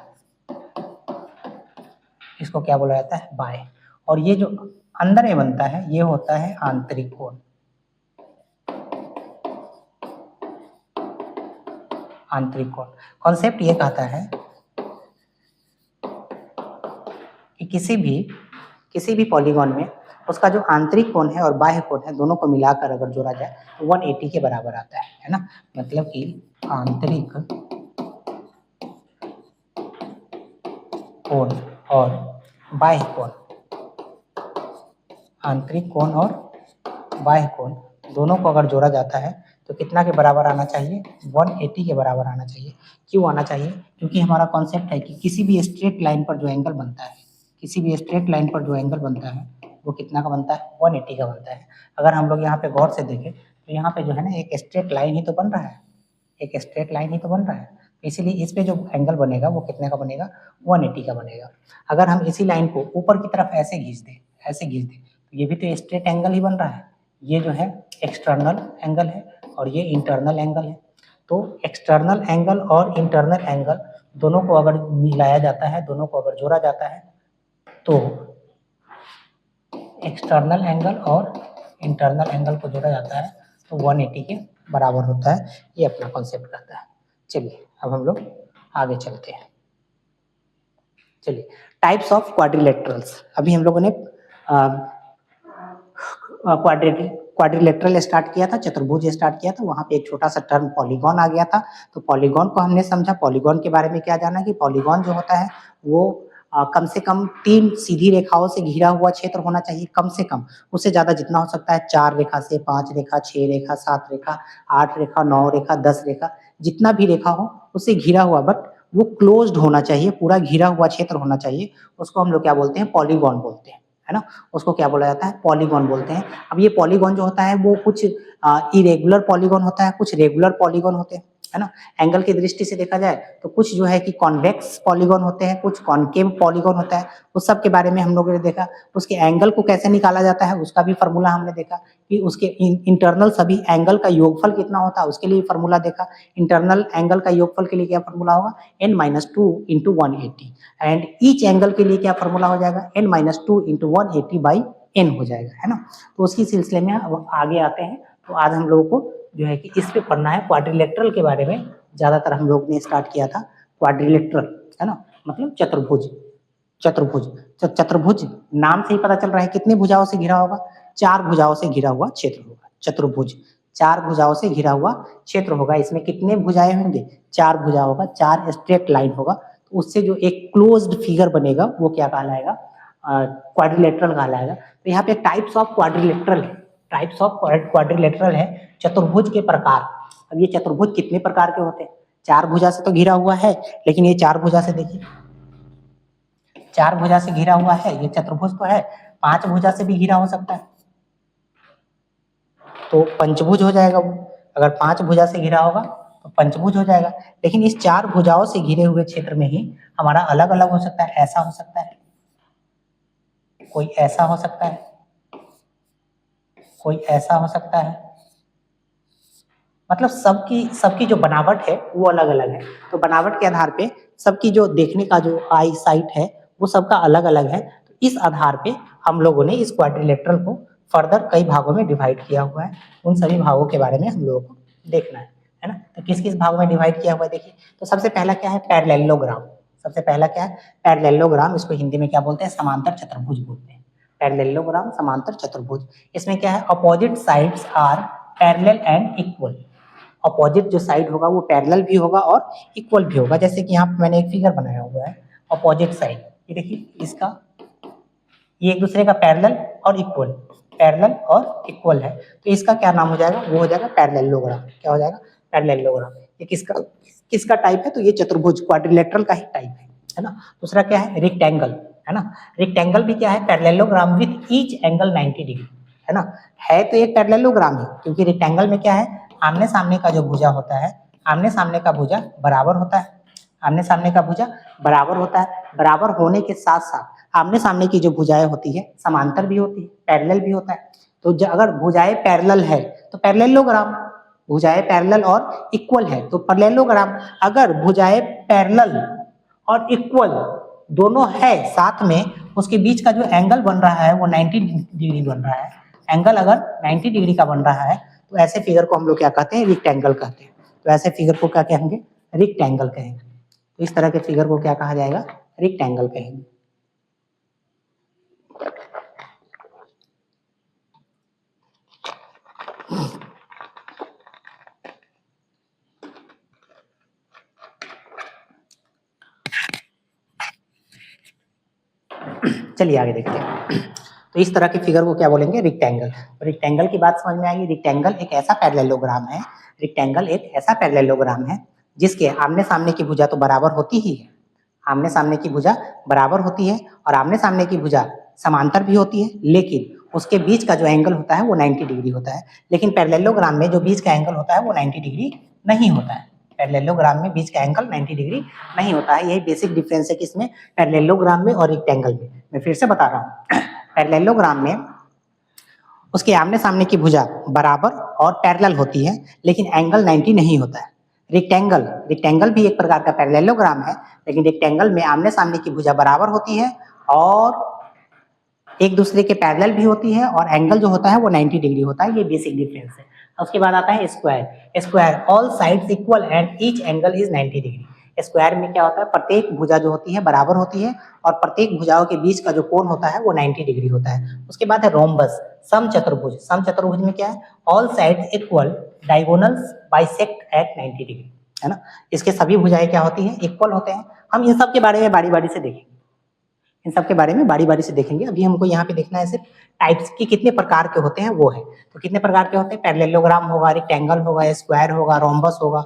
इसको क्या बोला जाता है, बाह्य। और ये जो अंदर में बनता है, ये होता है आंतरिक कोण। आंतरिक कोण। कॉन्सेप्ट ये कहता है कि किसी भी पॉलीगॉन में उसका जो आंतरिक कोण है और बाह्य कोण है दोनों को मिलाकर अगर जोड़ा जाए तो 180 के बराबर आता है ना। मतलब कि आंतरिक कोण और बाह्य कोण, आंतरिक कोण और बाह्य कोण दोनों को अगर जोड़ा जाता है तो कितना के बराबर आना चाहिए? 180 के बराबर आना चाहिए। क्यों आना चाहिए? क्योंकि हमारा कॉन्सेप्ट है कि किसी भी स्ट्रेट लाइन पर जो एंगल बनता है, किसी भी स्ट्रेट लाइन पर जो एंगल बनता है वो कितना का बनता है? 180 का बनता है। अगर हम लोग यहाँ पे गौर से देखें तो यहाँ पे जो है ना एक स्ट्रेट लाइन ही तो बन रहा है, एक स्ट्रेट लाइन ही तो बन रहा है, इसीलिए इस पे जो एंगल बनेगा वो कितने का बनेगा? 180 का बनेगा। अगर हम इसी लाइन को ऊपर की तरफ ऐसे खींच दें, ऐसे खींच दें तो ये भी तो स्ट्रेट एंगल ही बन रहा है। ये जो है एक्सटर्नल एंगल है और ये इंटरनल एंगल है। तो एक्सटर्नल एंगल और इंटरनल एंगल दोनों को अगर मिलाया जाता है, दोनों को अगर जोड़ा जाता है तो एक्सटर्नल एंगल और इंटरनल एंगल को जोड़ा जाता है तो 180 के बराबर होता है। ये अपना कॉन्सेप्ट कहता है। चलिए अब हम लोग आगे चलते हैं। चलिए टाइप्स ऑफ क्वाड्रिलेटरल्स। अभी हम लोगों ने क्वाड्रिलेटरल स्टार्ट किया था, चतुर्भुज स्टार्ट किया था, वहां पे एक छोटा सा टर्म पॉलीगॉन आ गया था। तो पॉलीगॉन को हमने समझा। पॉलीगॉन के बारे में क्या जाना कि पॉलीगॉन जो होता है वो कम से कम 3 सीधी रेखाओं से घिरा हुआ क्षेत्र होना चाहिए, कम से कम। उससे ज्यादा जितना हो सकता है 4 रेखा से, 5 रेखा, 6 रेखा, 7 रेखा, 8 रेखा, 9 रेखा, 10 रेखा, जितना भी रेखा हो उससे घिरा हुआ, बट वो क्लोज्ड होना चाहिए, पूरा घिरा हुआ क्षेत्र होना चाहिए। उसको हम लोग क्या बोलते हैं? पॉलीगॉन बोलते हैं, है ना। उसको क्या बोला जाता है? पॉलीगॉन बोलते हैं। अब ये पॉलीगॉन जो होता है वो कुछ इरेगुलर पॉलीगॉन होता है, कुछ रेगुलर पॉलीगॉन होते हैं, है ना। एंगल की दृष्टि से देखा जाए तो कुछ जो है कि कॉन्वेक्स पॉलीगॉन होते हैं, कुछ कॉनकेव पॉलीगॉन होता है। उस सब के बारे में हम लोगों ने देखा। उसके एंगल को कैसे निकाला जाता है उसका भी फॉर्मूला हमने देखा कि उसके इंटरनल सभी एंगल का योगफल कितना होता है उसके लिए फॉर्मूला देखा। इंटरनल एंगल का योगफल के लिए क्या फॉर्मूला होगा? n-2 into 180। And each angle के लिए क्या फॉर्मूला हो जाएगा? n-2 इंटू 180 बाई n हो जाएगा, है ना। तो उसकी सिलसिले में अब आगे आते हैं। तो आज हम लोगों को जो है कि इस पे पढ़ना है क्वाड्रिलेटरल के बारे में। ज्यादातर हम लोग ने स्टार्ट किया था क्वाड्रिलेटरल, है ना, मतलब चतुर्भुज। चतुर्भुज चतुर्भुज नाम से ही पता चल रहा है कितनी भुजाओं से घिरा होगा? 4 भुजाओं से घिरा हुआ क्षेत्र होगा चतुर्भुज। 4 भुजाओं से घिरा हुआ क्षेत्र होगा। इसमें कितने भुजाएं होंगे? 4 भुजा होगा, 4 स्ट्रेट लाइन होगा। तो उससे जो एक क्लोज्ड फिगर बनेगा वो क्या कहलाएगा? क्वाड्रिलेटरल कहलाएगा। तो यहाँ पे टाइप्स ऑफ क्वाड्रिलेटरल है, टाइप्स ऑफ क्वाड्रिलेटरल है, चतुर्भुज के प्रकार। अब ये चतुर्भुज कितने प्रकार के होते हैं? 4 भुजा से तो घिरा हुआ है, लेकिन ये 4 भुजा से देखिए, 4 भुजा से घिरा हुआ है, ये चतुर्भुज तो है। 5 भुजा से भी घिरा हो सकता है तो पंचभुज हो जाएगा वो। अगर 5 भुजा से घिरा होगा तो पंचभुज हो जाएगा। लेकिन इस 4 भुजाओं से घिरे हुए क्षेत्र में ही हमारा अलग अलग हो सकता है। ऐसा हो सकता है, कोई ऐसा हो सकता है, कोई ऐसा हो सकता है। मतलब सबकी जो बनावट है वो अलग अलग है। तो बनावट के आधार पे सबकी जो देखने का जो आई साइट है वो सबका अलग अलग है। तो इस आधार पे हम लोगों ने इस क्वाड्रिलेटरल को फर्दर कई भागों में डिवाइड किया हुआ है। उन सभी भागों के बारे में हम लोगों को देखना है ना। तो किस किस भागों में डिवाइड किया हुआ है देखिए। तो सबसे पहला क्या है? पैरेललोग्राम। सबसे पहला क्या है? पैरेललोग्राम। इसको हिंदी में क्या बोलते हैं? समांतर चतुर्भुज बोलते हैं। पैरेललोग्राम, समांतर चतुर्भुज। इसमें क्या है? Opposite sides are parallel and equal. Opposite जो साइड होगा वो पैरेलल भी होगा और इक्वल भी होगा। जैसे कि यहाँ पे मैंने एक फिगर बनाया हुआ है अपोजिट साइड, ये देखिए, इसका ये एक दूसरे का पैरेलल और इक्वल, पैरेलल और इक्वल है। तो इसका क्या नाम हो जाएगा? वो हो जाएगा पैरेललोग्राम। क्या हो जाएगा? पैरेललोग्राम। ये किसका टाइप है? तो ये चतुर्भुज क्वाड्रिलेटरल का ही टाइप है ना। दूसरा क्या है? रेक्टेंगल, है ना। रेक्टेंगल भी क्या है? Parallelogram with each angle 90 degree, है ना। है तो एक पैरेललोग्राम ही, क्योंकि रेक्टेंगल में क्या है? आमने सामने का जो भुजा होता है, आमने सामने का भुजा बराबर होता है। आमने सामने का भुजा बराबर होता है। बराबर होने के साथ साथ आमने सामने की जो भुजाएं होती है समांतर भी होती है, पैरेलल भी होता है। तो अगर भुजाएं पैरेलल है तो पैरेललोग्राम, भुजाएं पैरेलल और इक्वल है तो पैरेललोग्राम। अगर भुजाएं पैरेलल और इक्वल दोनों है साथ में, उसके बीच का जो एंगल बन रहा है वो 90 डिग्री बन रहा है। एंगल अगर 90 डिग्री का बन रहा है तो ऐसे फिगर को हम लोग क्या कहते हैं? रेक्टेंगल कहते हैं। तो ऐसे फिगर को क्या कहेंगे? रेक्टेंगल कहेंगे। तो इस तरह के फिगर को क्या कहा जाएगा? रेक्टेंगल कहेंगे। चलिए आगे देखते हैं। तो इस तरह के फिगर को क्या बोलेंगे? रेक्टेंगल। रेक्टेंगल की बात समझ में आएगी। रेक्टेंगल एक ऐसा पैरेललोग्राम है, रेक्टेंगल एक ऐसा पैरेललोग्राम है जिसके आमने सामने की भुजा तो बराबर होती ही है, आमने सामने की भुजा बराबर होती है और आमने सामने की भुजा समांतर भी होती है, लेकिन उसके बीच का जो एंगल होता है वो 90 डिग्री होता है। लेकिन पैरेललोग्राम में जो बीच का एंगल होता है वो 90 डिग्री नहीं होता है। पैरेललोग्राम में बीच का एंगल 90 डिग्री नहीं होता है। यही बेसिक डिफरेंस है किसमें? पैरेललोग्राम में और रेक्टेंगल में। मैं फिर से बता रहा हूँ, पैरेललोग्राम में उसके आमने सामने की भुजा बराबर और पैरेलल होती है, लेकिन एंगल 90 नहीं होता है। रेक्टेंगल भी एक प्रकार का पैरेललोग्राम है, लेकिन रेक्टेंगल में आमने सामने की भुजा बराबर होती है और एक दूसरे के पैरेलल भी होती है और एंगल जो होता है वो 90 डिग्री होता है। ये बेसिक डिफरेंस है। उसके बाद आता है square. Square all sides equal and each angle is 90 degree. Square में क्या होता है? प्रत्येक भुजा जो होती है बराबर होती है और प्रत्येक भुजाओं के बीच का जो कोण होता है वो 90 डिग्री होता है। उसके बाद है रोम्बस, समचतुर्भुज। समचतुर्भुज में क्या है? All sides equal, diagonals bisect at 90 degree, है ना। इसके सभी भुजाएं क्या होती हैं? इक्वल होते हैं। हम इन सब के बारे में बारी बारी से देखेंगे, इन सब के बारे में बारी बारी से देखेंगे। अभी हमको यहाँ पे देखना है सिर्फ टाइप्स की कितने प्रकार के होते हैं वो है। तो कितने प्रकार के होते हैं? पैरेललोग्राम होगा, रेक्टेंगल होगा, स्क्वायर होगा, रोम्बस होगा,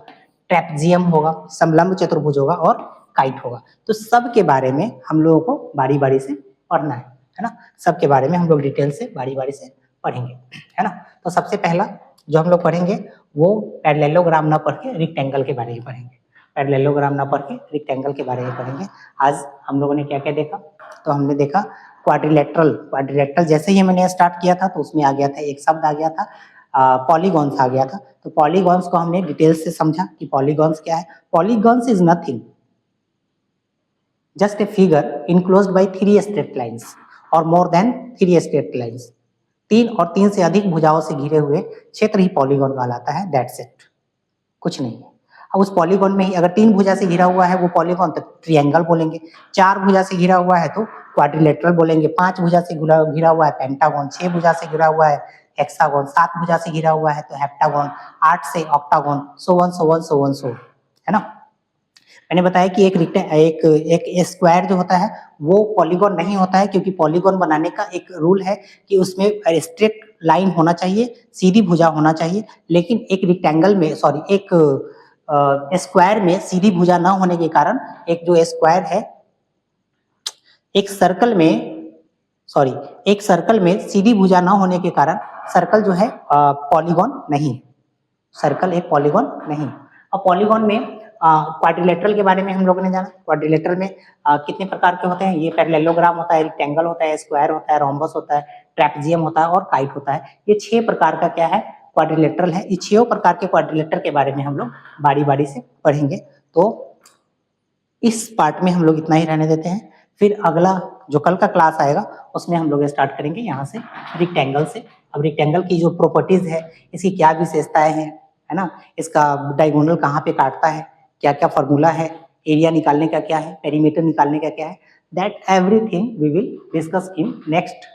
ट्रेपेजियम होगा, समलंब चतुर्भुज होगा और काइट होगा। तो सब के बारे में हम लोगों को बारी बारी से पढ़ना है ना। सब के बारे में हम लोग डिटेल से बारी बारी से पढ़ेंगे, है ना। तो सबसे पहला जो हम लोग पढ़ेंगे वो पैरेललोग्राम ना पढ़ के रेक्टेंगल के बारे में पढ़ेंगे। पैरेललोग्राम ना पढ़ के रेक्टेंगल के बारे में पढ़ेंगे। आज हम लोगों ने क्या क्या देखा? तो हमने देखा क्वाड्रिलेटरल। क्वाड्रिलेटरल जैसे ही मैंने स्टार्ट किया था तो उसमें आ गया था, एक शब्द आ गया था, पॉलीगॉन्स आ गया था। तो पॉलीगॉन्स को हमने डिटेल से समझा कि पॉलीगॉन्स क्या है। Polygons is nothing, just a figure enclosed bye 3 straight lines और मोर देन 3 स्ट्रेट लाइंस। 3 और 3 से अधिक भुजाओं से घिरे हुए क्षेत्र ही पॉलीगॉन कहलाता है। दैट्स इट, कुछ नहीं है। अब उस पॉलीगॉन में ही अगर 3 भुजा से घिरा हुआ है वो पॉलीगॉन तो ट्रायंगल बोलेंगे, 4 भुजा से घिरा हुआ है तो क्वाड्रिलेटरल बोलेंगे, 5 भुजा से घिरा हुआ है पेंटागन, 6 भुजा से घिरा हुआ है हेक्सागन, 7 भुजा से घिरा हुआ है तो हेप्टागन, 8 से ऑक्टागन, सो वन, है ना। मैंने बताया कि एक स्क्वायर जो होता है वो पॉलीगॉन नहीं होता है, क्योंकि पॉलीगॉन बनाने का एक रूल है कि उसमें स्ट्रेट लाइन होना चाहिए, सीधी भुजा होना चाहिए। लेकिन एक रेक्टेंगल में एक स्क्वायर में सीधी भुजा ना होने के कारण एक जो स्क्वायर है एक सर्कल में सीधी भुजा ना होने के कारण सर्कल जो है पॉलीगॉन नहीं, सर्कल एक पॉलीगॉन नहीं। अब पॉलीगॉन में क्वाड्रिलेटरल के बारे में हम लोगों ने जाना। क्वाड्रिलेटरल में कितने प्रकार के होते हैं? ये पैरेललोग्राम होता है, रेक्टेंगल होता है, स्क्वायर होता है, रोम्बस होता है, ट्रेपेजियम होता है और काइट होता है। ये 6 प्रकार का क्या है? क्वाड्रिलेटरल है। ये 6 प्रकार के क्वाड्रिलेटर के बारे में हम लोग बारी बारी से पढ़ेंगे। तो इस पार्ट में हम लोग इतना ही रहने देते हैं। फिर अगला जो कल का क्लास आएगा उसमें हम लोग स्टार्ट करेंगे यहाँ से रेक्टेंगल से। अब रेक्टेंगल की जो प्रॉपर्टीज है, इसकी क्या विशेषताएं हैं, है ना, इसका डायगोनल कहाँ पे काटता है, क्या क्या फॉर्मूला है, एरिया निकालने का क्या है, पेरीमीटर निकालने का क्या है, that everything we will discuss in next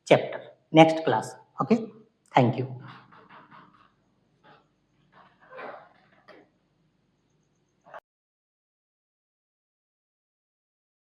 chapter, next class. Okay, thank you.